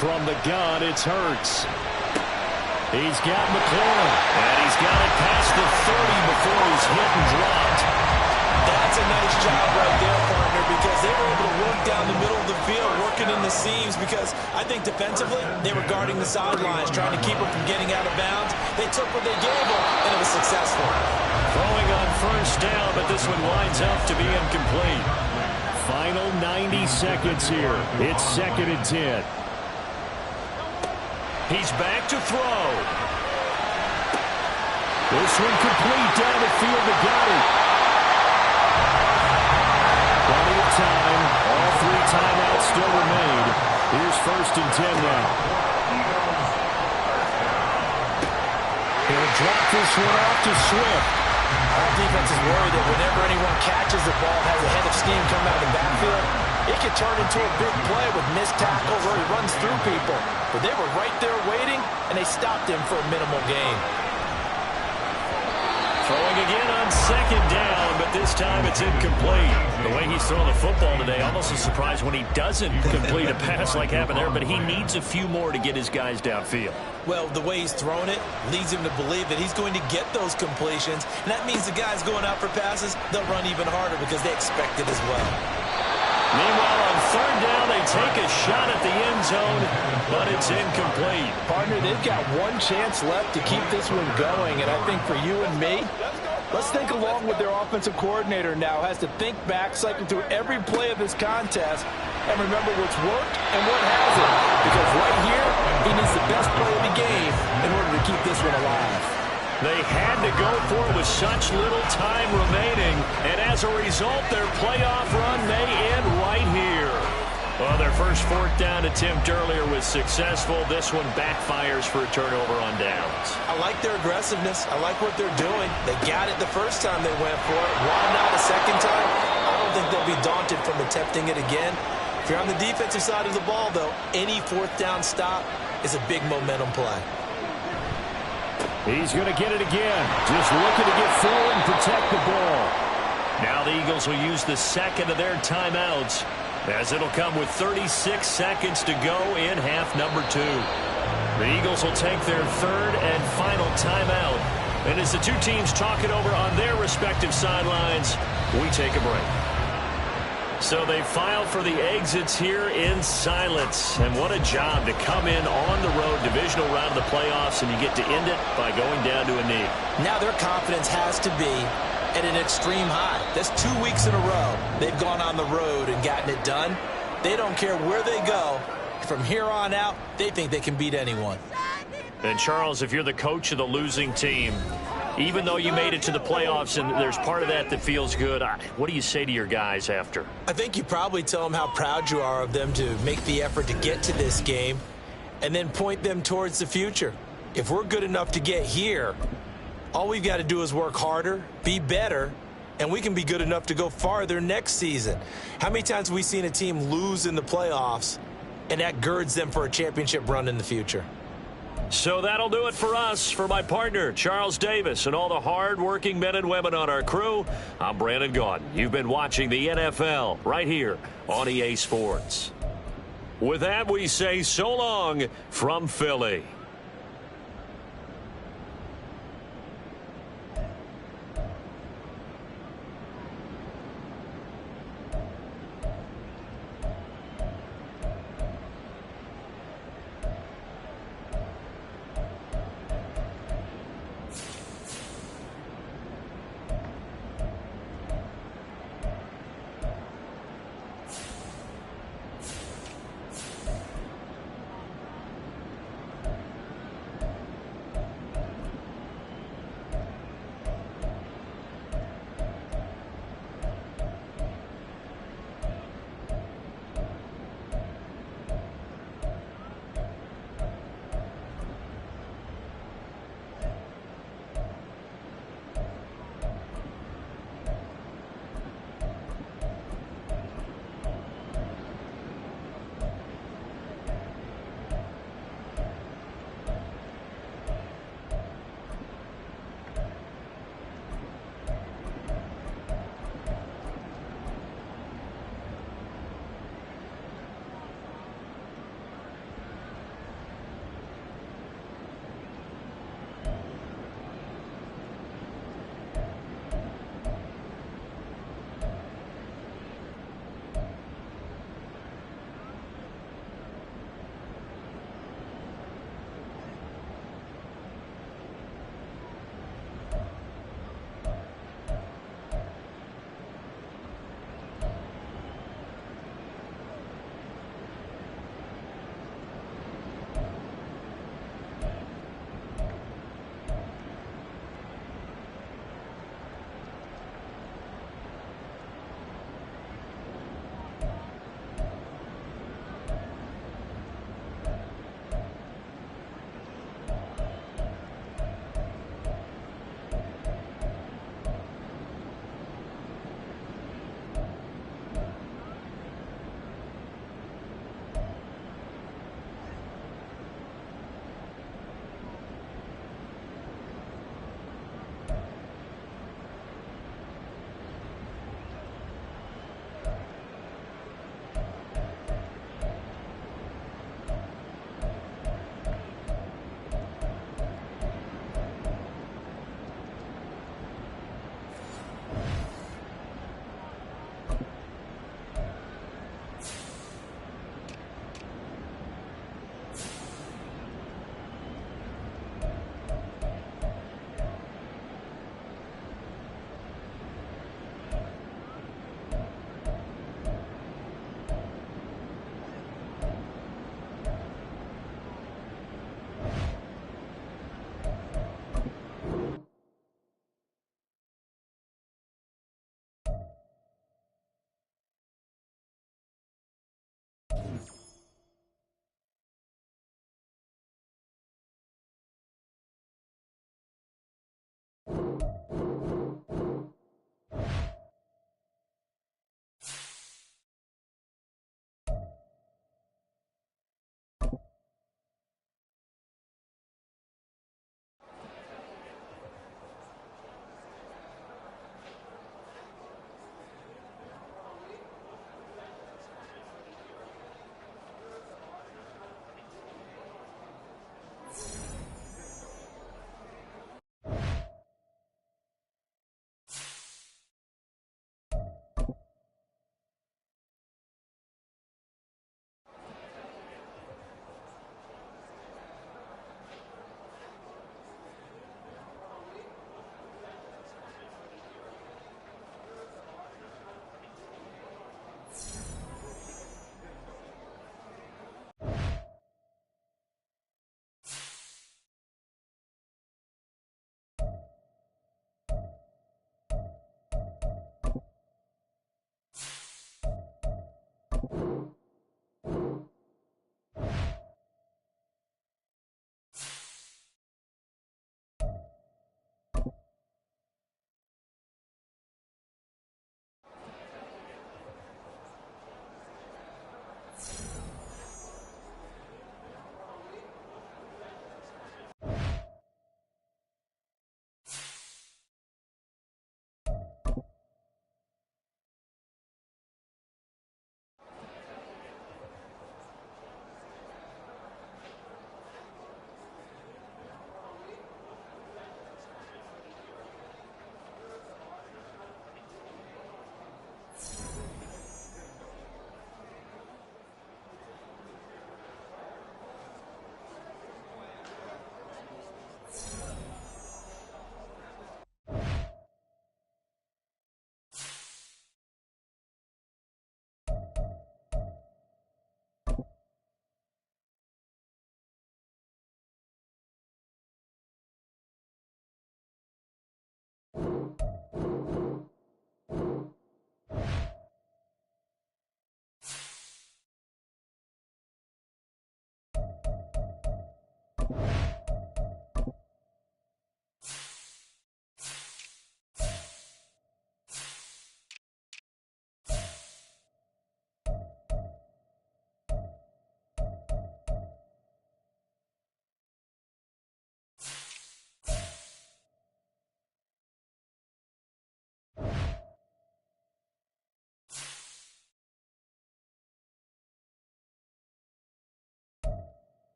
From the gun, it's Hurts. He's got McLaurin. And he's got it past the 30 before he's hit and dropped. That's a nice job right there, partner, because they were able to work down the middle of the field, working in the seams, because I think defensively they were guarding the sidelines, trying to keep him from getting out of bounds. They took what they gave him, and it was successful. Throwing on first down, but this one winds up to be incomplete. Final 90 seconds here. It's 2nd and 10. He's back to throw. This one complete down the field to got it. Plenty of time. All 3 timeouts still remain. Here's 1st and 10 now. He'll drop this one off to Swift. Our defense is worried that whenever anyone catches the ball, has a head of steam coming out of the backfield, it could turn into a big play with missed tackles or he runs through people. But they were right there waiting, and they stopped him for a minimal gain. Throwing again on 2nd down, but this time it's incomplete. The way he's throwing the football today, almost a surprise when he doesn't complete a pass like happened there, but he needs a few more to get his guys downfield. Well, the way he's thrown it leads him to believe that he's going to get those completions, and that means the guys going out for passes, they'll run even harder because they expect it as well. Meanwhile, on 3rd down, they take a shot at the end zone, but it's incomplete. Partner, they've got one chance left to keep this one going, and I think for you and me, let's think along with their offensive coordinator now, has to think back, cycle through every play of this contest, and remember what's worked and what hasn't. Because right here, he needs the best play of the game in order to keep this one alive. They had to go for it with such little time remaining, and as a result, their playoff run may end right here. Well, their first 4th down attempt earlier was successful. This one backfires for a turnover on downs. I like their aggressiveness. I like what they're doing. They got it the first time they went for it. Why not a second time? I don't think they'll be daunted from attempting it again. If you're on the defensive side of the ball, though, any 4th down stop is a big momentum play. He's going to get it again. Just looking to get forward and protect the ball. Now the Eagles will use the 2nd of their timeouts as it'll come with 36 seconds to go in half number 2. The Eagles will take their third and final timeout. And as the two teams talk it over on their respective sidelines, we take a break. So they file for the exits here in silence. And what a job to come in on the road, divisional round of the playoffs, and you get to end it by going down to a knee. Now their confidence has to be at an extreme high. That's 2 weeks in a row they've gone on the road and gotten it done. They don't care where they go. From here on out, they think they can beat anyone. And Charles, if you're the coach of the losing team, even though you made it to the playoffs and there's part of that feels good, what do you say to your guys after? I think you probably tell them how proud you are of them to make the effort to get to this game and then point them towards the future. If we're good enough to get here, all we've got to do is work harder, be better, and we can be good enough to go farther next season. How many times have we seen a team lose in the playoffs, and that girds them for a championship run in the future? So that'll do it for us. For my partner, Charles Davis, and all the hard-working men and women on our crew, I'm Brandon Gaudin. You've been watching the NFL right here on EA Sports. With that, we say so long from Philly.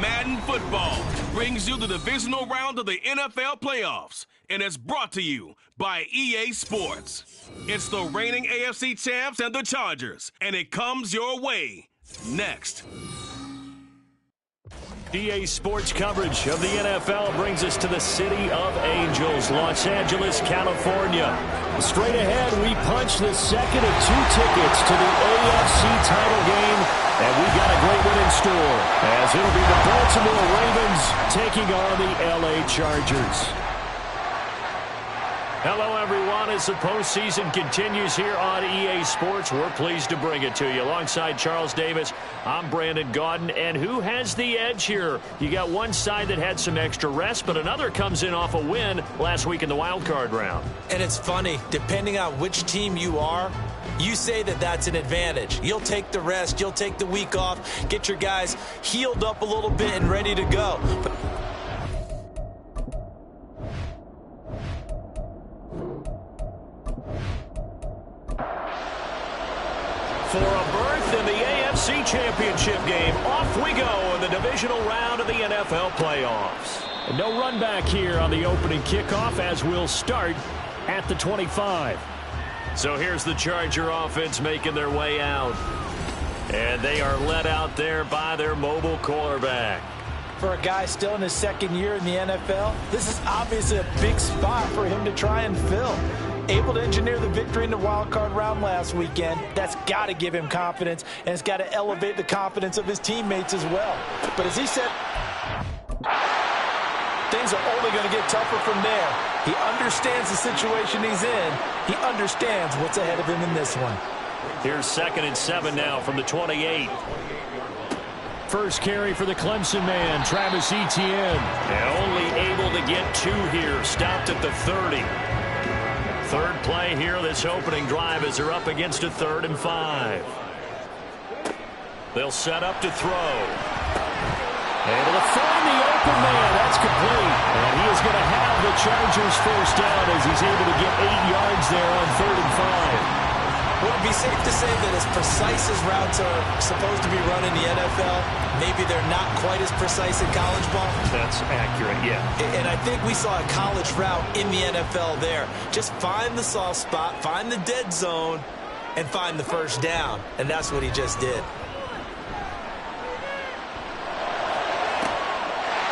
Madden Football brings you the divisional round of the NFL playoffs, and it's brought to you by EA Sports. It's the reigning AFC champs and the Chargers, and it comes your way next. EA Sports coverage of the NFL brings us to the City of Angels, Los Angeles, California. Straight ahead, we punch the second of 2 tickets to the AFC title game, and we got a great one in store, as it'll be the Baltimore Ravens taking on the LA Chargers. Hello, everyone. As the postseason continues here on EA Sports, we're pleased to bring it to you. Alongside Charles Davis, I'm Brandon Gaudin. And who has the edge here? You got one side that had some extra rest, but another comes in off a win last week in the wild card round. And it's funny, depending on which team you are, you say that that's an advantage. You'll take the rest, you'll take the week off, get your guys healed up a little bit and ready to go. For a berth in the AFC Championship game, off we go in the divisional round of the NFL playoffs. And no run back here on the opening kickoff, as we'll start at the 25. So here's the Charger offense making their way out. And they are led out there by their mobile quarterback. For a guy still in his second year in the NFL, this is obviously a big spot for him to try and fill. Able to engineer the victory in the wild card round last weekend. That's got to give him confidence, and it's got to elevate the confidence of his teammates as well. But as he said, things are only going to get tougher from there. He understands the situation he's in. He understands what's ahead of him in this one. Here's 2nd and 7 now from the 28. First carry for the Clemson man, Travis Etienne. And only able to get 2 here, stopped at the 30. Third play here, this opening drive, as they're up against a 3rd and 5. They'll set up to throw. Able to find the open man. That's complete. And he is going to have the Chargers first down as he's able to get 8 yards there on 3rd and 5. Would it be safe to say that as precise as routes are supposed to be run in the NFL, maybe they're not quite as precise in college ball? That's accurate, yeah. And I think we saw a college route in the NFL there. Just find the soft spot, find the dead zone, and find the first down. And that's what he just did.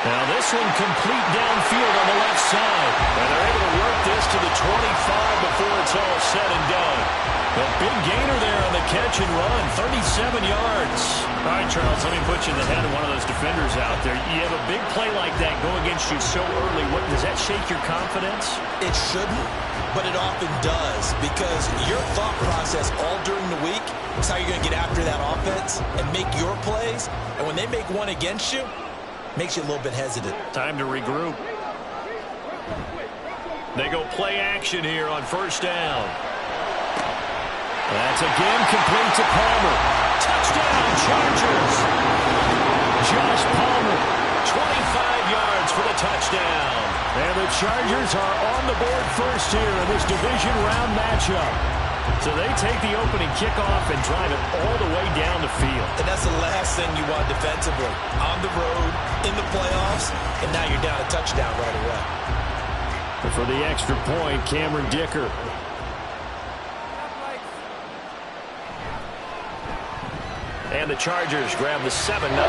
Now this one complete downfield on the left side. And they're able to work this to the 25 before it's all said and done. A big gainer there on the catch and run, 37 yards. All right, Charles, let me put you in the head of one of those defenders out there. You have a big play like that go against you so early. Does that shake your confidence? It shouldn't, but it often does, because your thought process all during the week is how you're going to get after that offense and make your plays. And when they make one against you, it makes you a little bit hesitant. Time to regroup. They go play action here on first down. That's again complete to Palmer. Touchdown, Chargers. Josh Palmer, 25 yards for the touchdown. And the Chargers are on the board first here in this division round matchup. So they take the opening kickoff and drive it all the way down the field. And that's the last thing you want defensively. On the road, in the playoffs, and now you're down a touchdown right away. And for the extra point, Cameron Dicker. And the Chargers grab the 7-0 lead.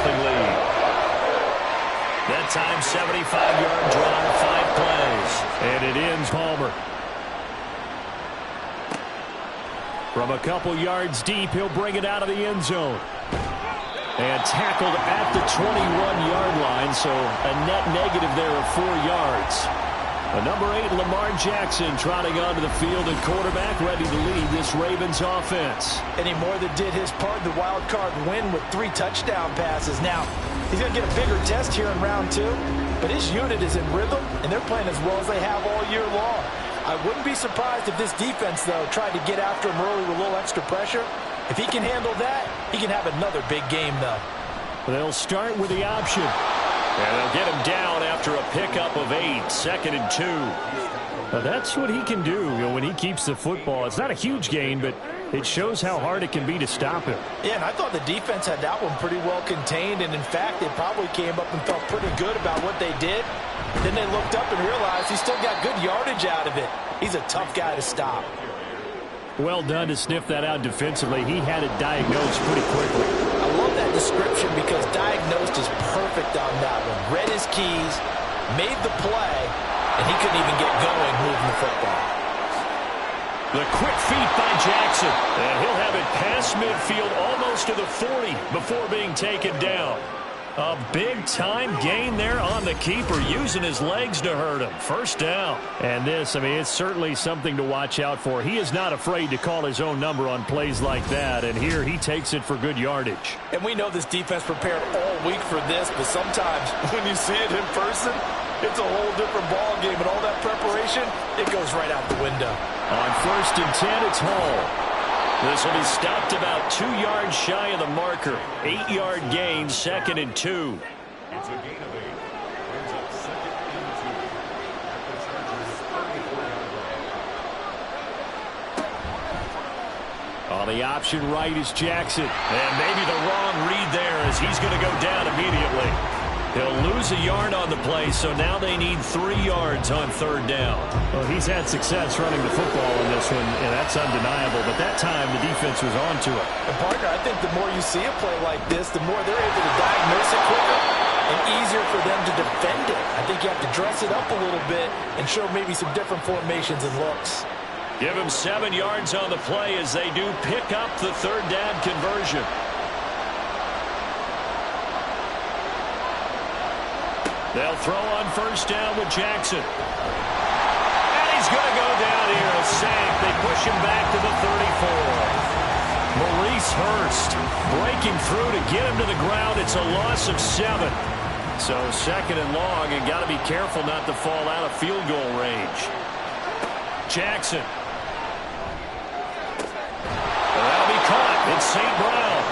That time, 75-yard drive, 5 plays. And it ends Palmer. From a couple yards deep, he'll bring it out of the end zone. And tackled at the 21-yard line, so a net negative there of 4 yards. The number 8, Lamar Jackson, trotting onto the field at quarterback, ready to lead this Ravens offense. And he more than did his part in the wild card win with 3 touchdown passes. Now, he's going to get a bigger test here in round 2, but his unit is in rhythm, and they're playing as well as they have all year long. I wouldn't be surprised if this defense, though, tried to get after him early with a little extra pressure. If he can handle that, he can have another big game, though. They'll start with the option. And they'll get him down after a pickup of 8, 2nd and 2. Now that's what he can do, when he keeps the football. It's not a huge gain, but It shows how hard it can be to stop him. Yeah, and I thought the defense had that one pretty well contained, and in fact, they probably came up and felt pretty good about what they did. Then they looked up and realized he still got good yardage out of it. He's a tough guy to stop. Well done to sniff that out defensively. He had it diagnosed pretty quickly. I love that description because diagnosed is perfect on that one. Read his keys, made the play, and he couldn't even get going moving the football. The quick feet by Jackson. And he'll have it past midfield almost to the 40 before being taken down. A big-time gain there on the keeper, using his legs to hurt him. First down. And this, I mean, it's certainly something to watch out for. He is not afraid to call his own number on plays like that, and here he takes it for good yardage. And we know this defense prepared all week for this, but sometimes when you see it in person, it's a whole different ball game, and all that preparation, it goes right out the window. On 1st and 10, it's Hall. This will be stopped about 2 yards shy of the marker. 8-yard gain, 2nd and 2. It's a gain of 8. Brings up 2nd and 2. At the Chargers' 34-yard line. On the option right is Jackson. And maybe the wrong read there as he's going to go down immediately. He'll lose a yard on the play, so now they need 3 yards on 3rd down. Well, he's had success running the football in this one, and that's undeniable. But that time, the defense was on to it. And, partner, I think the more you see a play like this, the more they're able to diagnose it quicker and easier for them to defend it. I think you have to dress it up a little bit and show maybe some different formations and looks. Give him 7 yards on the play as they do pick up the 3rd down conversion. They'll throw on 1st down with Jackson. And he's going to go down here, a sack. They push him back to the 34. Maurice Hurst breaking through to get him to the ground. It's a loss of 7. So 2nd and long, and got to be careful not to fall out of field goal range. Jackson. That'll be caught. It's St. Brown.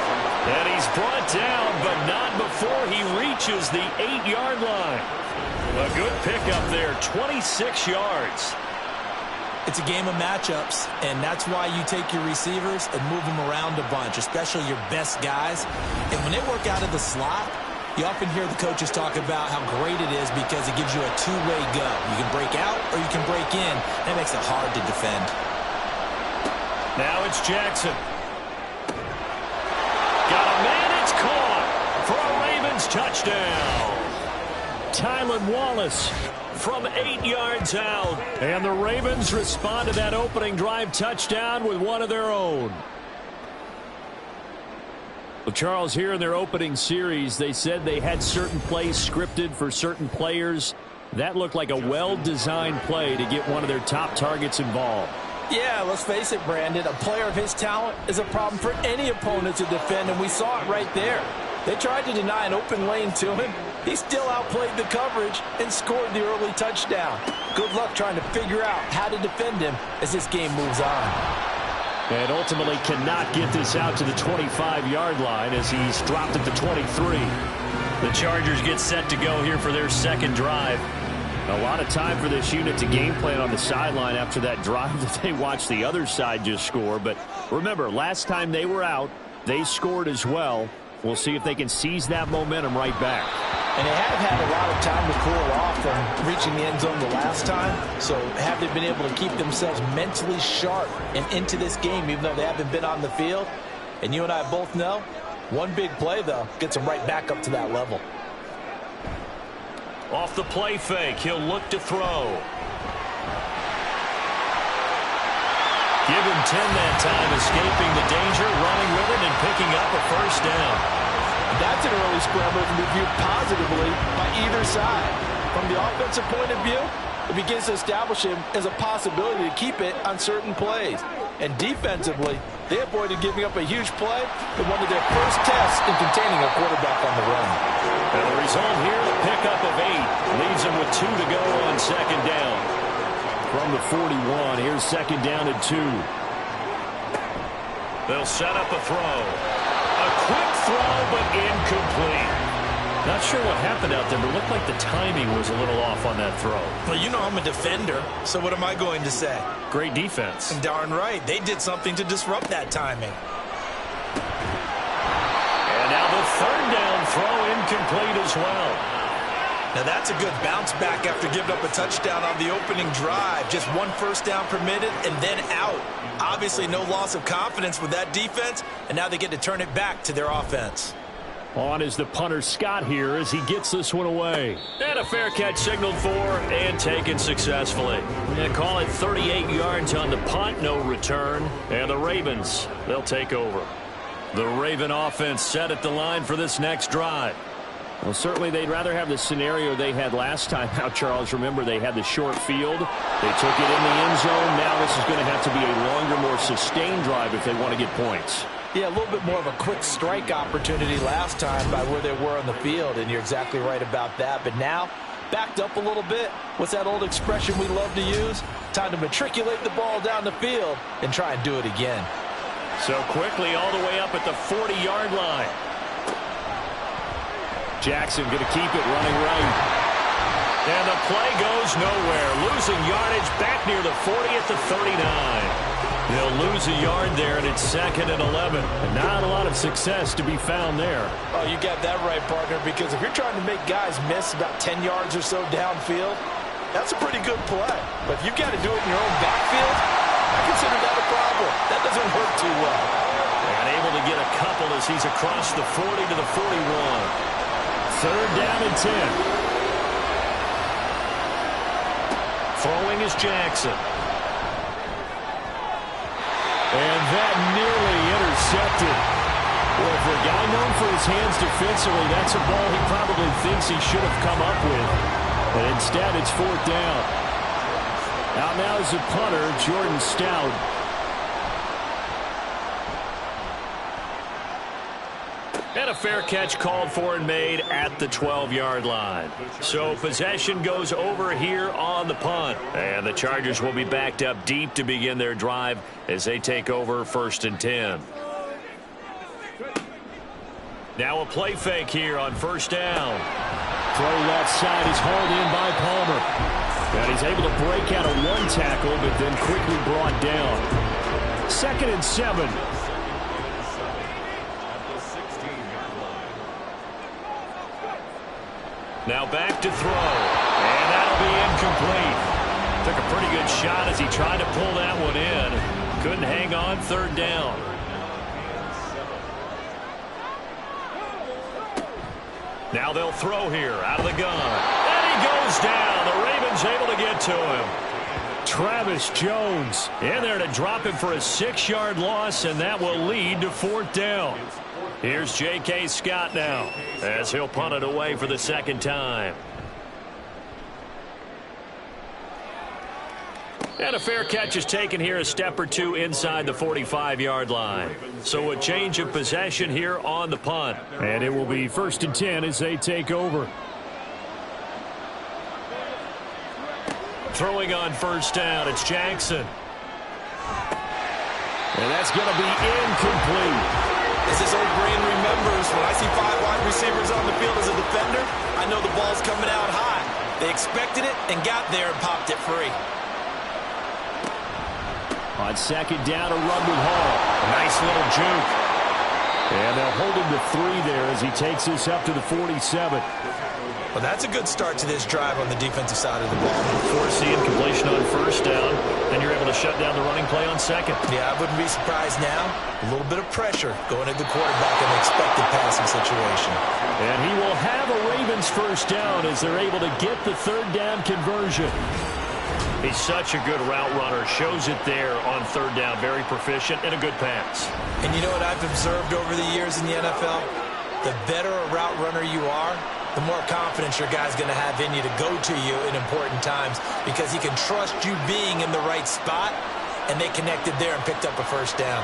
And he's brought down, but not before he reaches the 8-yard line. A good pickup there, 26 yards. It's a game of matchups, and that's why you take your receivers and move them around a bunch, especially your best guys. And when they work out of the slot, you often hear the coaches talk about how great it is because it gives you a two-way go. You can break out or you can break in. That makes it hard to defend. Now it's Jackson. Got a man, it's caught for a Ravens touchdown. Tylan Wallace from 8 yards out. And the Ravens respond to that opening drive touchdown with one of their own. Well, Charles, here in their opening series, they said they had certain plays scripted for certain players. That looked like a well-designed play to get one of their top targets involved. Yeah, let's face it, Brandon. A player of his talent is a problem for any opponent to defend, and we saw it right there. They tried to deny an open lane to him. He still outplayed the coverage and scored the early touchdown. Good luck trying to figure out how to defend him as this game moves on. And ultimately cannot get this out to the 25-yard line as he's dropped at the 23. The Chargers get set to go here for their second drive. A lot of time for this unit to game plan on the sideline after that drive that they watched the other side just score. But remember, last time they were out, they scored as well. We'll see if they can seize that momentum right back. And they have had a lot of time to cool off from reaching the end zone the last time. So have they been able to keep themselves mentally sharp and into this game, even though they haven't been on the field? And you and I both know, one big play, though, gets them right back up to that level. Off the play fake, he'll look to throw. Give him 10 that time, escaping the danger, running with it, and picking up a first down. That's an early scramble that can be viewed positively by either side. From the offensive point of view, it begins to establish him as a possibility to keep it on certain plays. And defensively, they avoided giving up a huge play in one of their first tests in containing a quarterback on the run. And the result here, a pickup of 8. Leaves them with 2 to go on second down. From the 41, here's second down and 2. They'll set up a throw. A quick throw, but incomplete. Not sure what happened out there, but it looked like the timing was a little off on that throw. Well, you know I'm a defender, so what am I going to say? Great defense. And darn right. They did something to disrupt that timing. And now the third down throw incomplete as well. Now that's a good bounce back after giving up a touchdown on the opening drive. Just one first down permitted and then out. Obviously no loss of confidence with that defense, and now they get to turn it back to their offense. On is the punter Scott here as he gets this one away. And a fair catch signaled for and taken successfully. And call it 38 yards on the punt, no return. And the Ravens, they'll take over. The Raven offense set at the line for this next drive. Well, certainly they'd rather have the scenario they had last time out, Charles. Remember, they had the short field. They took it in the end zone. Now this is going to have to be a longer, more sustained drive if they want to get points. Yeah, a little bit more of a quick strike opportunity last time by where they were on the field, and you're exactly right about that. But now, backed up a little bit. What's that old expression we love to use? Time to matriculate the ball down the field and try and do it again. So quickly all the way up at the 40-yard line. Jackson going to keep it running right. And the play goes nowhere. Losing yardage back near the 40 at the 39. They'll lose a yard there, and it's 2nd and 11. And not a lot of success to be found there. Oh, you got that right, partner, because if you're trying to make guys miss about 10 yards or so downfield, that's a pretty good play. But if you've got to do it in your own backfield, I consider that a problem. That doesn't work too well. And able to get a couple as he's across the 40 to the 41. 3rd down and 10. Throwing is Jackson. And that nearly intercepted. Well, for a guy known for his hands defensively, that's a ball he probably thinks he should have come up with. But instead, it's 4th down. Out now is the punter, Jordan Stout. And a fair catch called for and made at the 12-yard line. So possession goes over here on the punt. And the Chargers will be backed up deep to begin their drive as they take over 1st and 10. Now a play fake here on 1st down. Throw left side is hauled in by Palmer. And he's able to break out of one tackle, but then quickly brought down. 2nd and 7. Now back to throw. And that'll be incomplete. Took a pretty good shot as he tried to pull that one in. Couldn't hang on. 3rd down. Now they'll throw here out of the gun. And he goes down. The Ravens able to get to him. Travis Jones in there to drop him for a 6-yard loss, and that will lead to 4th down. Here's J.K. Scott now as he'll punt it away for the 2nd time. And a fair catch is taken here a step or two inside the 45-yard line. So a change of possession here on the punt. And it will be 1st and 10 as they take over. Throwing on 1st down, it's Jackson. And that's going to be incomplete. As his old brain remembers, when I see 5 wide receivers on the field as a defender, I know the ball's coming out high. They expected it and got there and popped it free. On 2nd down, a run with Hall. Nice little juke. And they'll hold him to 3 there as he takes this up to the 47. Well, that's a good start to this drive on the defensive side of the ball. Force the incompletion on 1st down, and you're able to shut down the running play on 2nd. Yeah, I wouldn't be surprised now. A little bit of pressure going at the quarterback in an expected passing situation. And he will have a Ravens 1st down as they're able to get the 3rd down conversion. He's such a good route runner. Shows it there on 3rd down. Very proficient and a good pass. And you know what I've observed over the years in the NFL? The better a route runner you are, the more confidence your guy's going to have in you to go to you in important times because he can trust you being in the right spot, and they connected there and picked up a 1st down.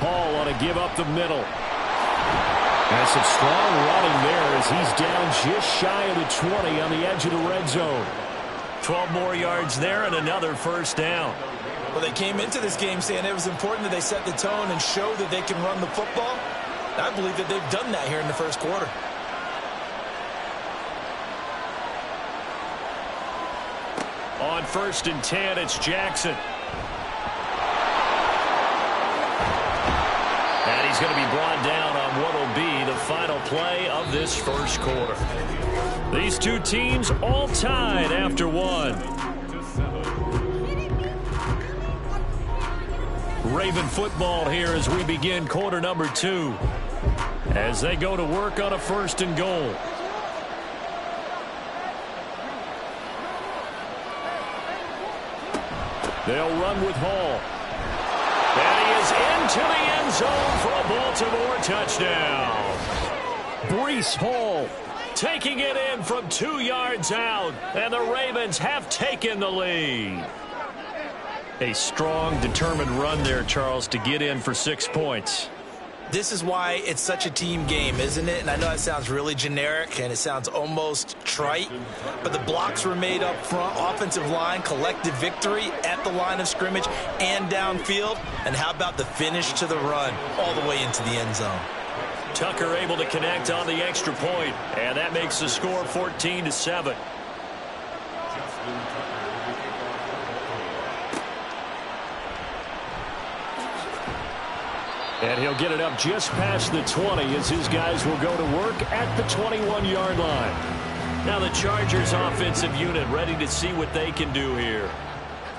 Hall on a give up the middle. And some strong running there as he's down just shy of the 20 on the edge of the red zone. 12 more yards there and another 1st down. Well, they came into this game saying it was important that they set the tone and show that they can run the football. I believe that they've done that here in the 1st quarter. On 1st and 10, it's Jackson. And he's going to be brought down on what will be the final play of this first quarter. These two teams all tied after one. Raven football here as we begin quarter number 2. As they go to work on a 1st and goal. They'll run with Hall. And he is into the end zone for a Baltimore touchdown. Breece Hall taking it in from 2 yards out. And the Ravens have taken the lead. A strong, determined run there, Charles, to get in for 6 points. This is why it's such a team game, isn't it? And I know it sounds really generic and it sounds almost trite, but the blocks were made up front, offensive line, collective victory at the line of scrimmage and downfield. And how about the finish to the run all the way into the end zone? Tucker able to connect on the extra point, and that makes the score 14-7. And he'll get it up just past the 20 as his guys will go to work at the 21-yard line. Now the Chargers offensive unit ready to see what they can do here.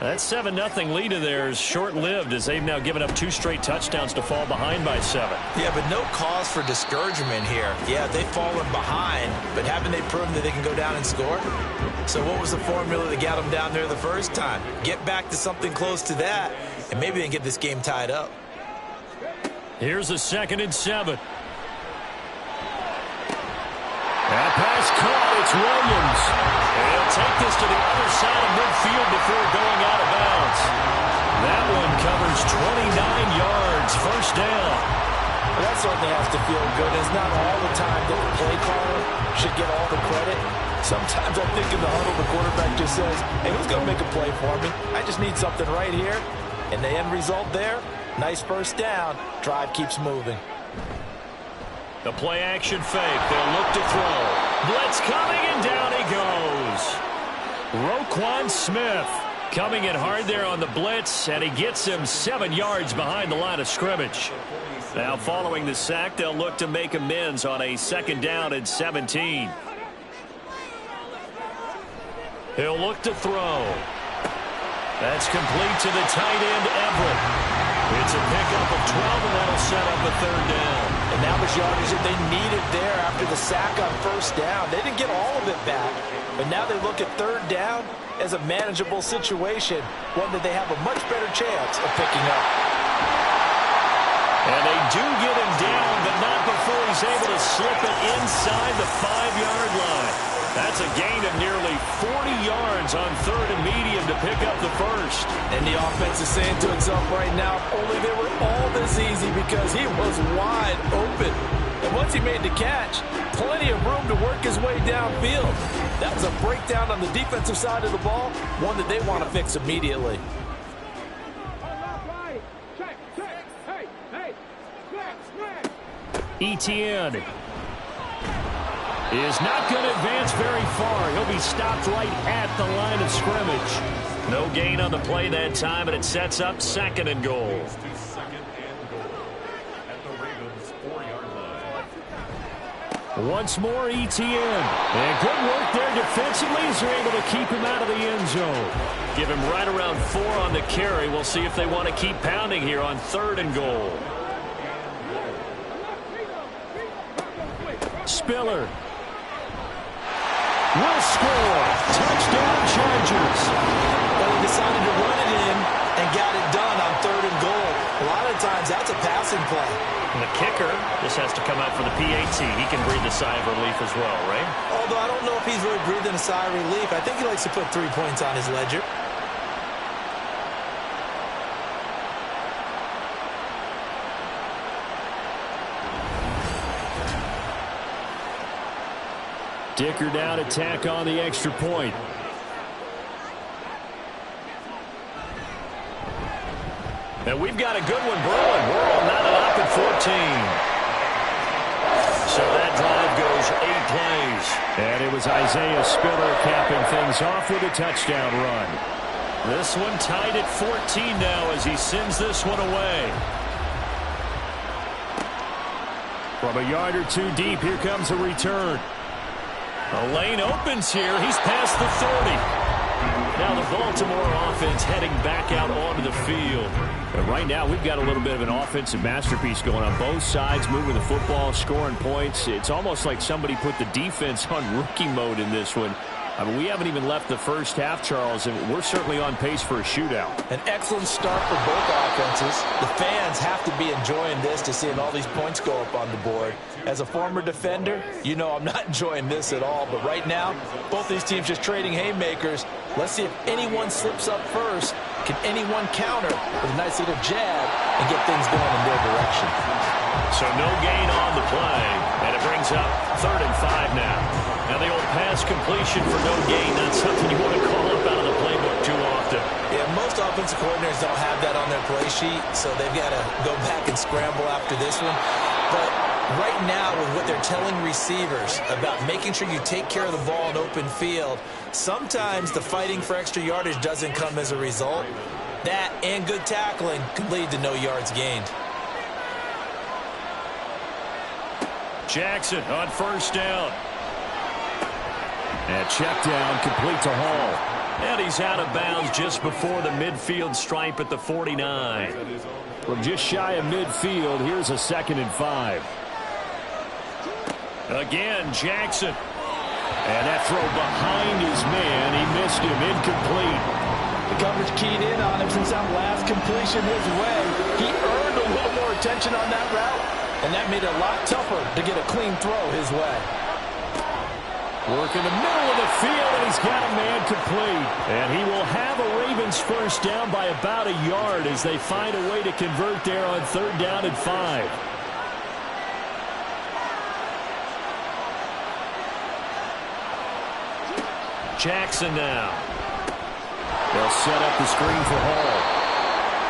That 7-0 lead of theirs short-lived as they've now given up 2 straight touchdowns to fall behind by 7. Yeah, but no cause for discouragement here. Yeah, they've fallen behind, but haven't they proven that they can go down and score? So what was the formula that got them down there the first time? Get back to something close to that, and maybe they can get this game tied up. Here's a 2nd and 7. That pass caught. It's Williams. And he'll take this to the other side of midfield before going out of bounds. That one covers 29 yards. First down. Well, that certainly has to feel good. It's not all the time that the play caller should get all the credit. Sometimes I think in the huddle, the quarterback just says, hey, who's going to make a play for me? I just need something right here. And the end result there, nice first down. Drive keeps moving. The play action fake. They'll look to throw. Blitz coming, and down he goes. Roquan Smith coming in hard there on the blitz, and he gets him 7 yards behind the line of scrimmage. Now following the sack, they'll look to make amends on a 2nd down and 17. He'll look to throw. That's complete to the tight end, Everett. It's a pickup of 12, and that'll set up a 3rd down. And that was yardage that they needed there after the sack on 1st down. They didn't get all of it back, but now they look at 3rd down as a manageable situation, one that they have a much better chance of picking up. And they do get him down, but not before he's able to slip it inside the 5-yard line. That's a gain of nearly 40 yards on 3rd and medium to pick up the first. And the offense is saying to itself right now, if only they were all this easy, because he was wide open. And once he made the catch, plenty of room to work his way downfield. That was a breakdown on the defensive side of the ball, one that they want to fix immediately. Etienne is not going to advance very far. He'll be stopped right at the line of scrimmage. No gain on the play that time, and it sets up 2nd and goal. Once more, Etienne. And good work there defensively as they're able to keep him out of the end zone. Give him right around 4 on the carry. We'll see if they want to keep pounding here on 3rd and goal. Spiller will score. Touchdown, Chargers. Well, he decided to run it in and got it done on 3rd and goal. A lot of times, that's a passing play. And the kicker just has to come out for the PAT. He can breathe a sigh of relief as well, right? Although I don't know if he's really breathing a sigh of relief. I think he likes to put 3 points on his ledger. Dicker down to tack on the extra point. And we've got a good one brewing. We're all knotted up at 14. So that drive goes plays. And it was Isaiah Spiller capping things off with a touchdown run. This one tied at 14 now as he sends this one away. From a yard or two deep, here comes a return. The lane opens here. He's past the 30. Now the Baltimore offense heading back out onto the field. But right now we've got a little bit of an offensive masterpiece going on both sides, moving the football, scoring points. It's almost like somebody put the defense on rookie mode in this one. I mean, we haven't even left the first half, Charles, and we're certainly on pace for a shootout. An excellent start for both offenses. The fans have to be enjoying this to seeing all these points go up on the board. As a former defender, you know I'm not enjoying this at all. But right now, both these teams just trading haymakers. Let's see if anyone slips up first. Can anyone counter with a nice little jab and get things going in their direction? So no gain on the play, and it brings up 3rd and 5 now. Now the old pass completion for no gain, not something you want to call up out of the playbook too often. Yeah, most offensive coordinators don't have that on their play sheet, so they've got to go back and scramble after this one. But right now, with what they're telling receivers about making sure you take care of the ball in open field, sometimes the fighting for extra yardage doesn't come as a result. That and good tackling could lead to no yards gained. Jackson on 1st down. And check down, complete to Hall. And he's out of bounds just before the midfield stripe at the 49. From just shy of midfield, here's a 2nd and 5. Again, Jackson. And that throw behind his man. He missed him, incomplete. The coverage keyed in on him since that last completion his way. He earned a little more attention on that route, and that made it a lot tougher to get a clean throw his way. Work in the middle of the field, and he's got a man complete. And he will have a Ravens 1st down by about a yard as they find a way to convert there on 3rd down and 5. Jackson now. They'll set up the screen for Hall.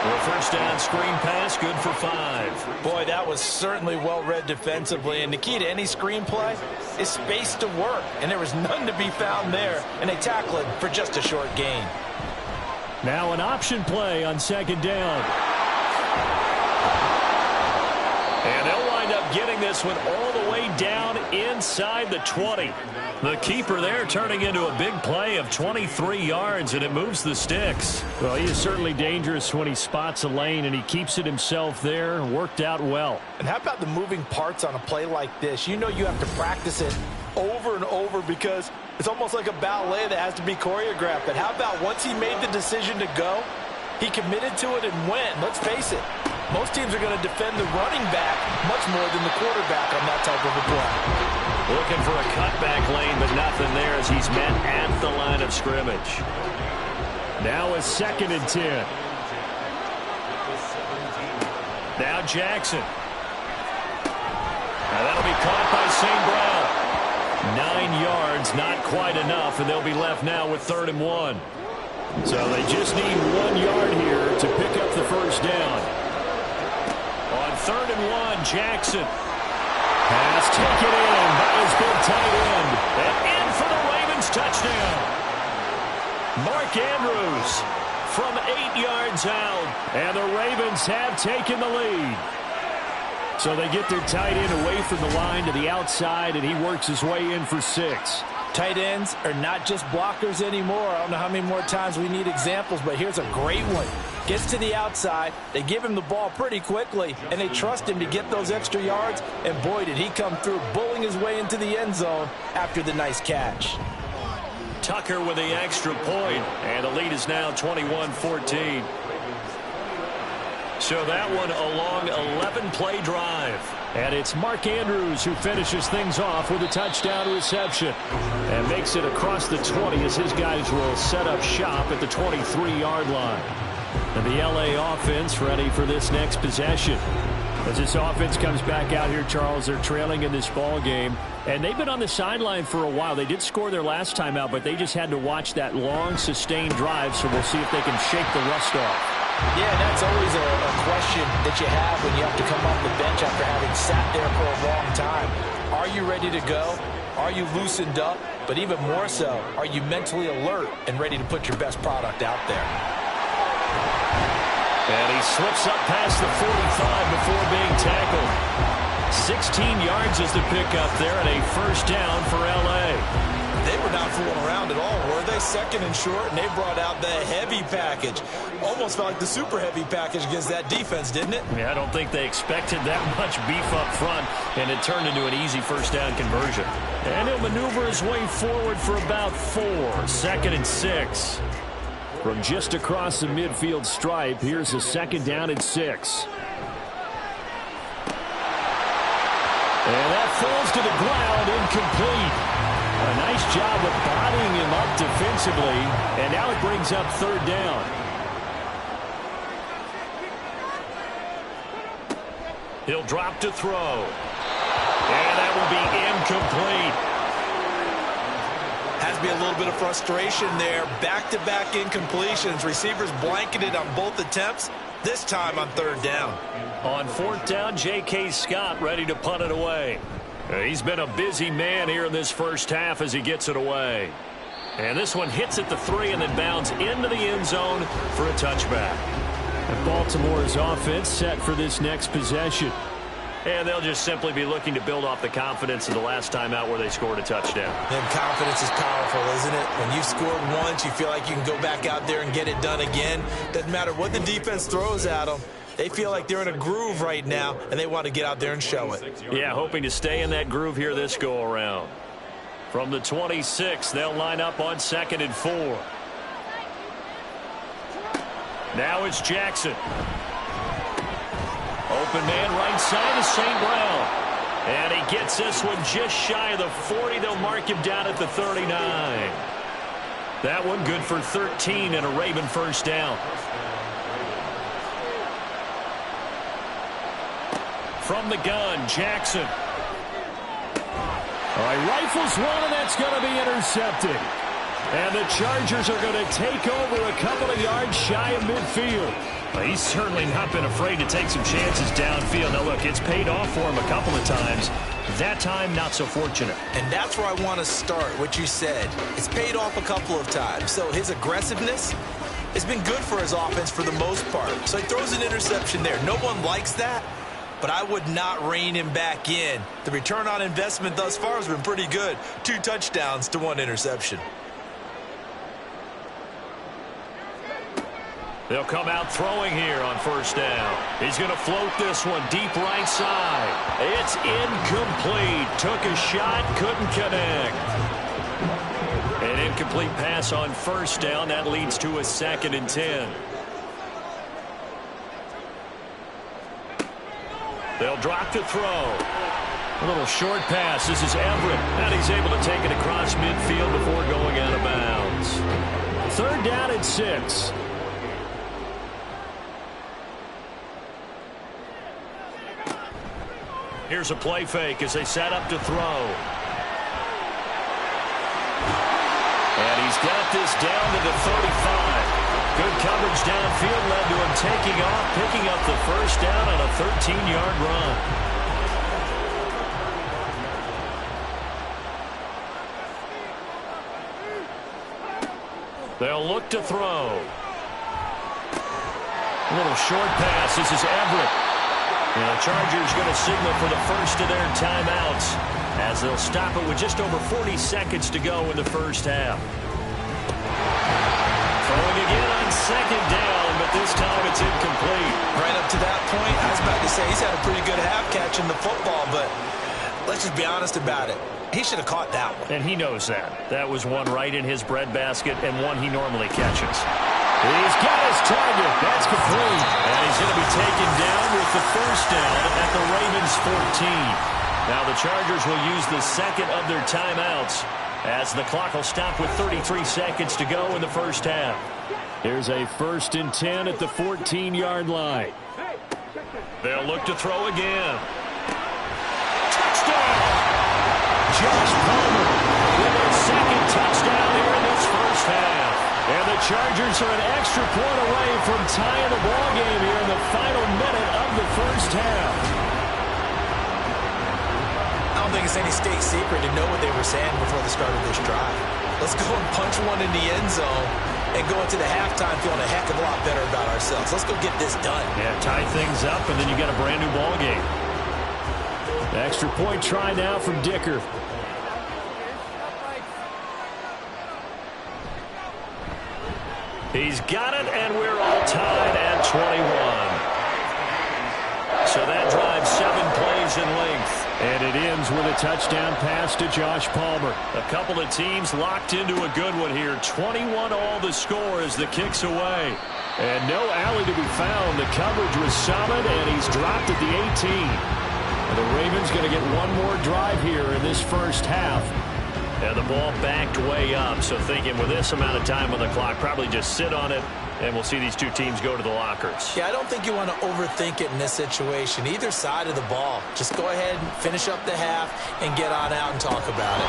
The 1st down screen pass, good for 5. Boy, that was certainly well-read defensively, and the key to any screen play is space to work, and there was none to be found there, and they tackle it for just a short gain. Now an option play on 2nd down. And they'll wind up getting this one all the way down inside the 20. The keeper there turning into a big play of 23 yards, and it moves the sticks. Well, he is certainly dangerous when he spots a lane, and he keeps it himself there. Worked out well. And how about the moving parts on a play like this? You know you have to practice it over and over because it's almost like a ballet that has to be choreographed. But how about once he made the decision to go, he committed to it and went. Let's face it, most teams are going to defend the running back much more than the quarterback on that type of a play. Looking for a cutback lane, but nothing there as he's met at the line of scrimmage. Now a 2nd and 10. Now Jackson. Now that'll be caught by St. Brown. 9 yards, not quite enough, and they'll be left now with 3rd and 1. So they just need 1 yard here to pick up the 1st down. On 3rd and 1, Jackson. Pass taken in by his big tight end. And in for the Ravens touchdown. Mark Andrews from 8 yards out. And the Ravens have taken the lead. So they get their tight end away from the line to the outside, and he works his way in for 6. Tight ends are not just blockers anymore. I don't know how many more times we need examples, but here's a great one. Gets to the outside, they give him the ball pretty quickly, and they trust him to get those extra yards, and boy, did he come through, bullying his way into the end zone after the nice catch. Tucker with the extra point, and the lead is now 21-14. So that one a long 11-play drive. And it's Mark Andrews who finishes things off with a touchdown reception. And makes it across the 20 as his guys will set up shop at the 23-yard line. And the LA offense ready for this next possession. As this offense comes back out here, Charles, they're trailing in this ball game. And they've been on the sideline for a while. They did score their last time out, but they just had to watch that long, sustained drive. So we'll see if they can shake the rust off. Yeah, that's always a question that you have when you have to come off the bench after having sat there for a long time. Are you ready to go? Are you loosened up? But even more so, are you mentally alert and ready to put your best product out there? And he slips up past the 45 before being tackled. 16 yards is the pickup there, and a first down for L.A. They were not fooling around at all, were they? Second and short, and they brought out the heavy package. Almost felt like the super heavy package against that defense, didn't it? Yeah, I don't think they expected that much beef up front, and it turned into an easy first down conversion. And he'll maneuver his way forward for about 4. 2nd and 6. From just across the midfield stripe, here's a 2nd down and 6. And that falls to the ground, incomplete. A nice job of bodying him up defensively, and now it brings up 3rd down. He'll drop to throw. And that will be incomplete. Has to be a little bit of frustration there. Back-to-back incompletions. Receivers blanketed on both attempts, this time on 3rd down. On 4th down, J.K. Scott ready to punt it away. He's been a busy man here in this first half as he gets it away. And this one hits at the 3 and then bounds into the end zone for a touchback. And Baltimore's offense set for this next possession. And they'll just simply be looking to build off the confidence of the last time out where they scored a touchdown. And confidence is powerful, isn't it? When you've scored once, you feel like you can go back out there and get it done again. Doesn't matter what the defense throws at them. They feel like they're in a groove right now, and they want to get out there and show it. Yeah, hoping to stay in that groove here this go-around. From the 26, they'll line up on 2nd and 4. Now it's Jackson. Open man right side is St. Brown. And he gets this one just shy of the 40. They'll mark him down at the 39. That one good for 13 and a Raven first down. From the gun, Jackson. All right, rifles one, and that's going to be intercepted. And the Chargers are going to take over a couple of yards shy of midfield. Well, he's certainly not been afraid to take some chances downfield. Now, look, it's paid off for him a couple of times. That time, not so fortunate. And that's where I want to start, what you said. It's paid off a couple of times. So his aggressiveness has been good for his offense for the most part. So he throws an interception there. No one likes that, but I would not rein him back in. The return on investment thus far has been pretty good. 2 touchdowns to 1 interception. They'll come out throwing here on first down. He's going to float this one deep right side. It's incomplete. Took a shot, couldn't connect. An incomplete pass on first down. That leads to a 2nd and 10. They'll drop to throw. A little short pass. This is Everett. And he's able to take it across midfield before going out of bounds. 3rd down and 6. Here's a play fake as they set up to throw. And he's got this down to the 35. Good coverage downfield led to him taking off, picking up the first down on a 13-yard run. They'll look to throw. A little short pass. This is Everett. And the Chargers going to signal for the first of their timeouts as they'll stop it with just over 40 seconds to go in the first half. Throwing again on 2nd down, but this time it's incomplete. Right up to that point, I was about to say he's had a pretty good half catching the football, but let's just be honest about it. He should have caught that one. And he knows that. That was one right in his breadbasket and one he normally catches. He's got his target. That's complete. And he's going to be taken down with the first down at the Ravens 14. Now the Chargers will use the second of their timeouts as the clock will stop with 33 seconds to go in the first half. Here's a 1st and 10 at the 14-yard line. They'll look to throw again. Touchdown! Josh Palmer with his 2nd touchdown here in this first half. And the Chargers are an extra point away from tying the ball game here in the final minute of the first half. I'll don't think it's any state secret to know what they were saying before the start of this drive. Let's go and punch one in the end zone and go into the halftime feeling a heck of a lot better about ourselves. Let's go get this done. Yeah, tie things up, and then you got a brand new ball game. Extra point try now from Dicker. He's got it, and we're all tied at 21. So that drives 7 plays in length. And it ends with a touchdown pass to Josh Palmer. A couple of teams locked into a good one here. 21 all the score as the kick's away. And no alley to be found. The coverage was solid, and he's dropped at the 18. And the Ravens going to get one more drive here in this first half. And the ball backed way up. So thinking with this amount of time on the clock, probably just sit on it. And we'll see these two teams go to the lockers. Yeah, I don't think you want to overthink it in this situation. Either side of the ball. Just go ahead and finish up the half and get on out and talk about it.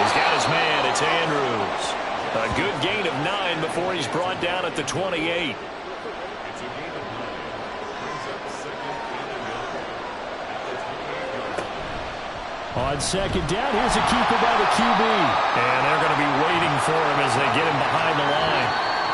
He's got his man. It's Andrews. A good gain of 9 before he's brought down at the 28. On second down, here's a keeper by the QB. And they're going to be waiting for him as they get him behind the line.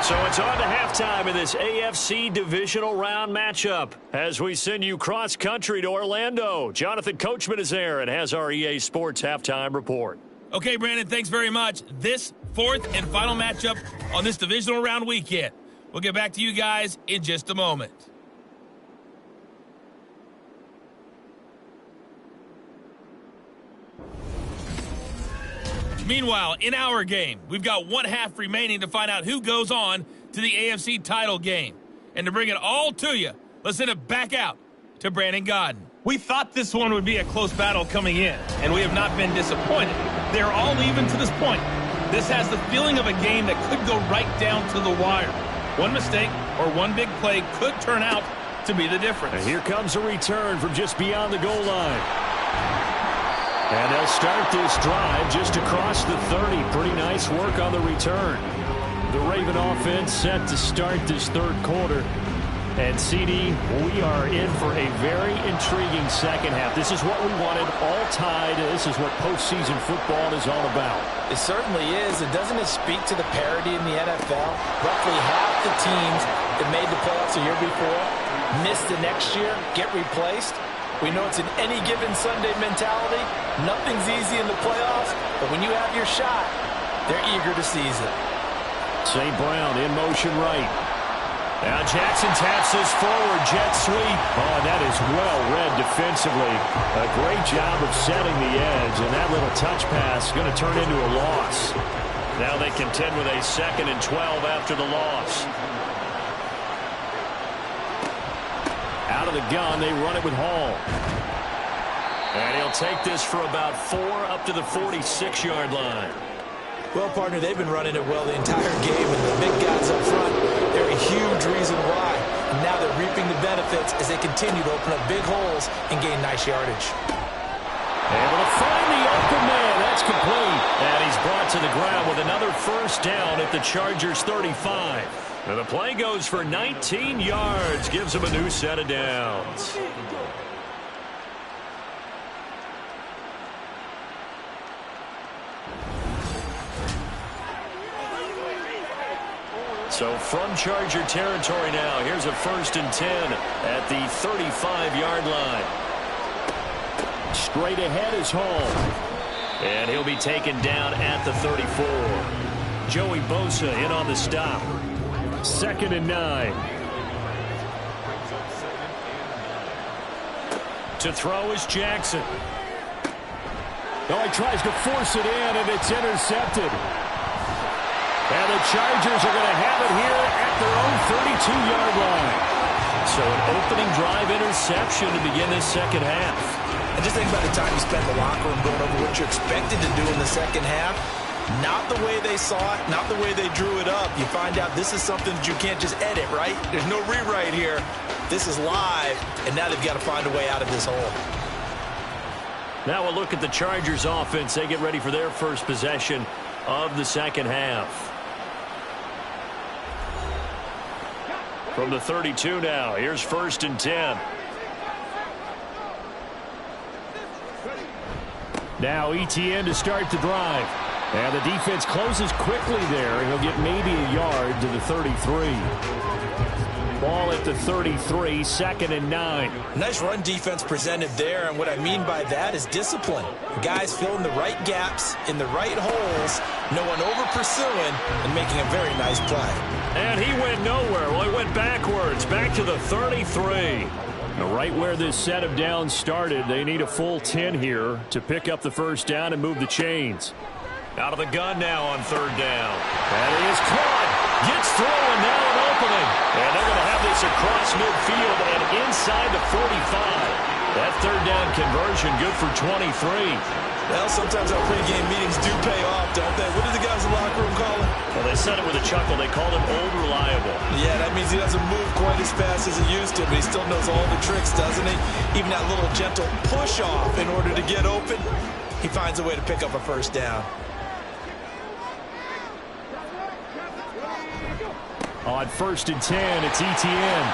So it's on to halftime in this AFC divisional round matchup as we send you cross-country to Orlando. Jonathan Coachman is there and has our EA Sports halftime report. Okay, Brandon, thanks very much. This fourth and final matchup on this divisional round weekend. We'll get back to you guys in just a moment. Meanwhile, in our game, we've got one half remaining to find out who goes on to the AFC title game. And to bring it all to you, let's send it back out to Brandon Godden. We thought this one would be a close battle coming in, and we have not been disappointed. They're all even to this point. This has the feeling of a game that could go right down to the wire. One mistake or one big play could turn out to be the difference. And here comes a return from just beyond the goal line. And they'll start this drive just across the 30. Pretty nice work on the return. The Raven offense set to start this third quarter. And CD, we are in for a very intriguing second half. This is what we wanted, all tied. This is what postseason football is all about. It certainly is. And doesn't it speak to the parity in the NFL? Roughly half the teams that made the playoffs a year before miss the next year, get replaced. We know it's an any given Sunday mentality. Nothing's easy in the playoffs, but when you have your shot, they're eager to seize it. St. Brown in motion right. Now Jackson taps this forward, jet sweep. Oh, that is well read defensively. A great job of setting the edge, and that little touch pass is going to turn into a loss. Now they contend with a 2nd and 12 after the loss. Out of the gun, they run it with Hall. And he'll take this for about 4 up to the 46-yard line. Well, partner, they've been running it well the entire game, and the big guys up front, they're a huge reason why. And now they're reaping the benefits as they continue to open up big holes and gain nice yardage. Able to find the open man. That's complete. And he's brought to the ground with another first down at the Chargers' 35. And the play goes for 19 yards. Gives him a new set of downs. So from Charger territory now, here's a 1st and 10 at the 35-yard line. Straight ahead is Hall. And he'll be taken down at the 34. Joey Bosa in on the stop. 2nd and 9. To throw is Jackson. Oh, he tries to force it in, and it's intercepted. And the Chargers are going to have it here at their own 32-yard line. So an opening drive interception to begin this second half. And just think about the time you spent in the locker room going over what you expected to do in the second half. Not the way they saw it, not the way they drew it up. You find out this is something that you can't just edit, right? There's no rewrite here. This is live, and now they've got to find a way out of this hole. Now we'll look at the Chargers offense. They get ready for their first possession of the second half. From the 32 now, here's 1st and 10. Now ETN to start the drive. And the defense closes quickly there. He'll get maybe a yard to the 33. Ball at the 33, 2nd and 9. Nice run defense presented there, and what I mean by that is discipline. Guys filling the right gaps in the right holes, no one over-pursuing, and making a very nice play. And he went nowhere. Well, he went backwards, back to the 33. Now, right where this set of downs started, they need a full 10 here to pick up the first down and move the chains. Out of the gun now on 3rd down. And he is caught. Gets through, and now an opening. And they're going to have this across midfield and inside the 45. That 3rd down conversion good for 23. Well, sometimes our pregame meetings do pay off, don't they? What did the guys in the locker room call him? Well, they said it with a chuckle. They called him old reliable. Yeah, that means he doesn't move quite as fast as he used to, but he still knows all the tricks, doesn't he? Even that little gentle push-off in order to get open, he finds a way to pick up a first down. On 1st and 10, it's ETN.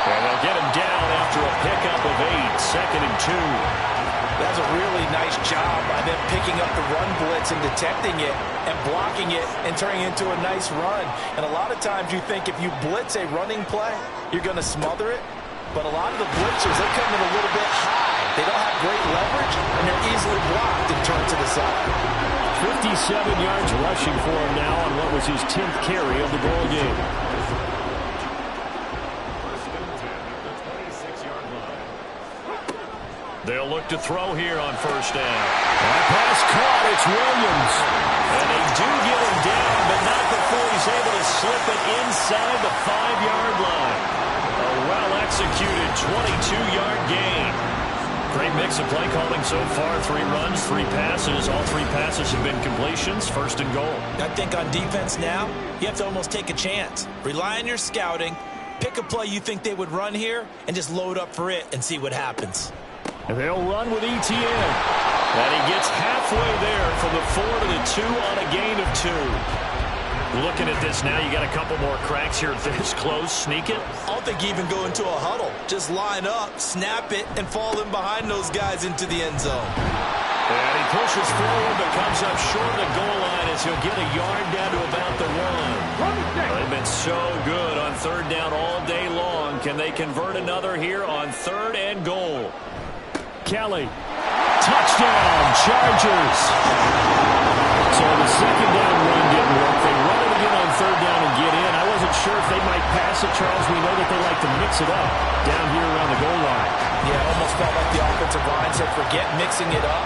And they'll get him down after a pickup of 8, 2nd and 2. That's a really nice job by them picking up the run blitz and detecting it and blocking it and turning it into a nice run. And a lot of times you think if you blitz a running play, you're going to smother it. But a lot of the blitzers, they come in a little bit high. They don't have great leverage, and they're easily blocked and turned to the side. 57 yards rushing for him now on what was his 10th carry of the ball game. They'll look to throw here on 1st down. That pass caught. It's Williams. And they do get him down, but not before he's able to slip it inside the 5-yard line. A well-executed 22-yard gain. Great mix of play calling so far. 3 runs, 3 passes. All 3 passes have been completions. 1st and goal. I think on defense now, you have to almost take a chance. Rely on your scouting. Pick a play you think they would run here and just load up for it and see what happens. And they'll run with ETN. And he gets halfway there from the 4 to the 2 on a gain of 2. Looking at this now, you got a couple more cracks here this close. Sneak it. I don't think you even go into a huddle. Just line up, snap it, and fall in behind those guys into the end zone. And he pushes forward, but comes up short of the goal line as he'll get a yard down to about the 1. They've been so good on 3rd down all day long. Can they convert another here on 3rd and goal? Kelly. Touchdown, Chargers. So the 2nd down run didn't work. They run it again on 3rd down and get in. I wasn't sure if they might pass it, Charles. We know that they like to mix it up down here around the goal line. Yeah, it almost felt like the offensive line said, forget mixing it up.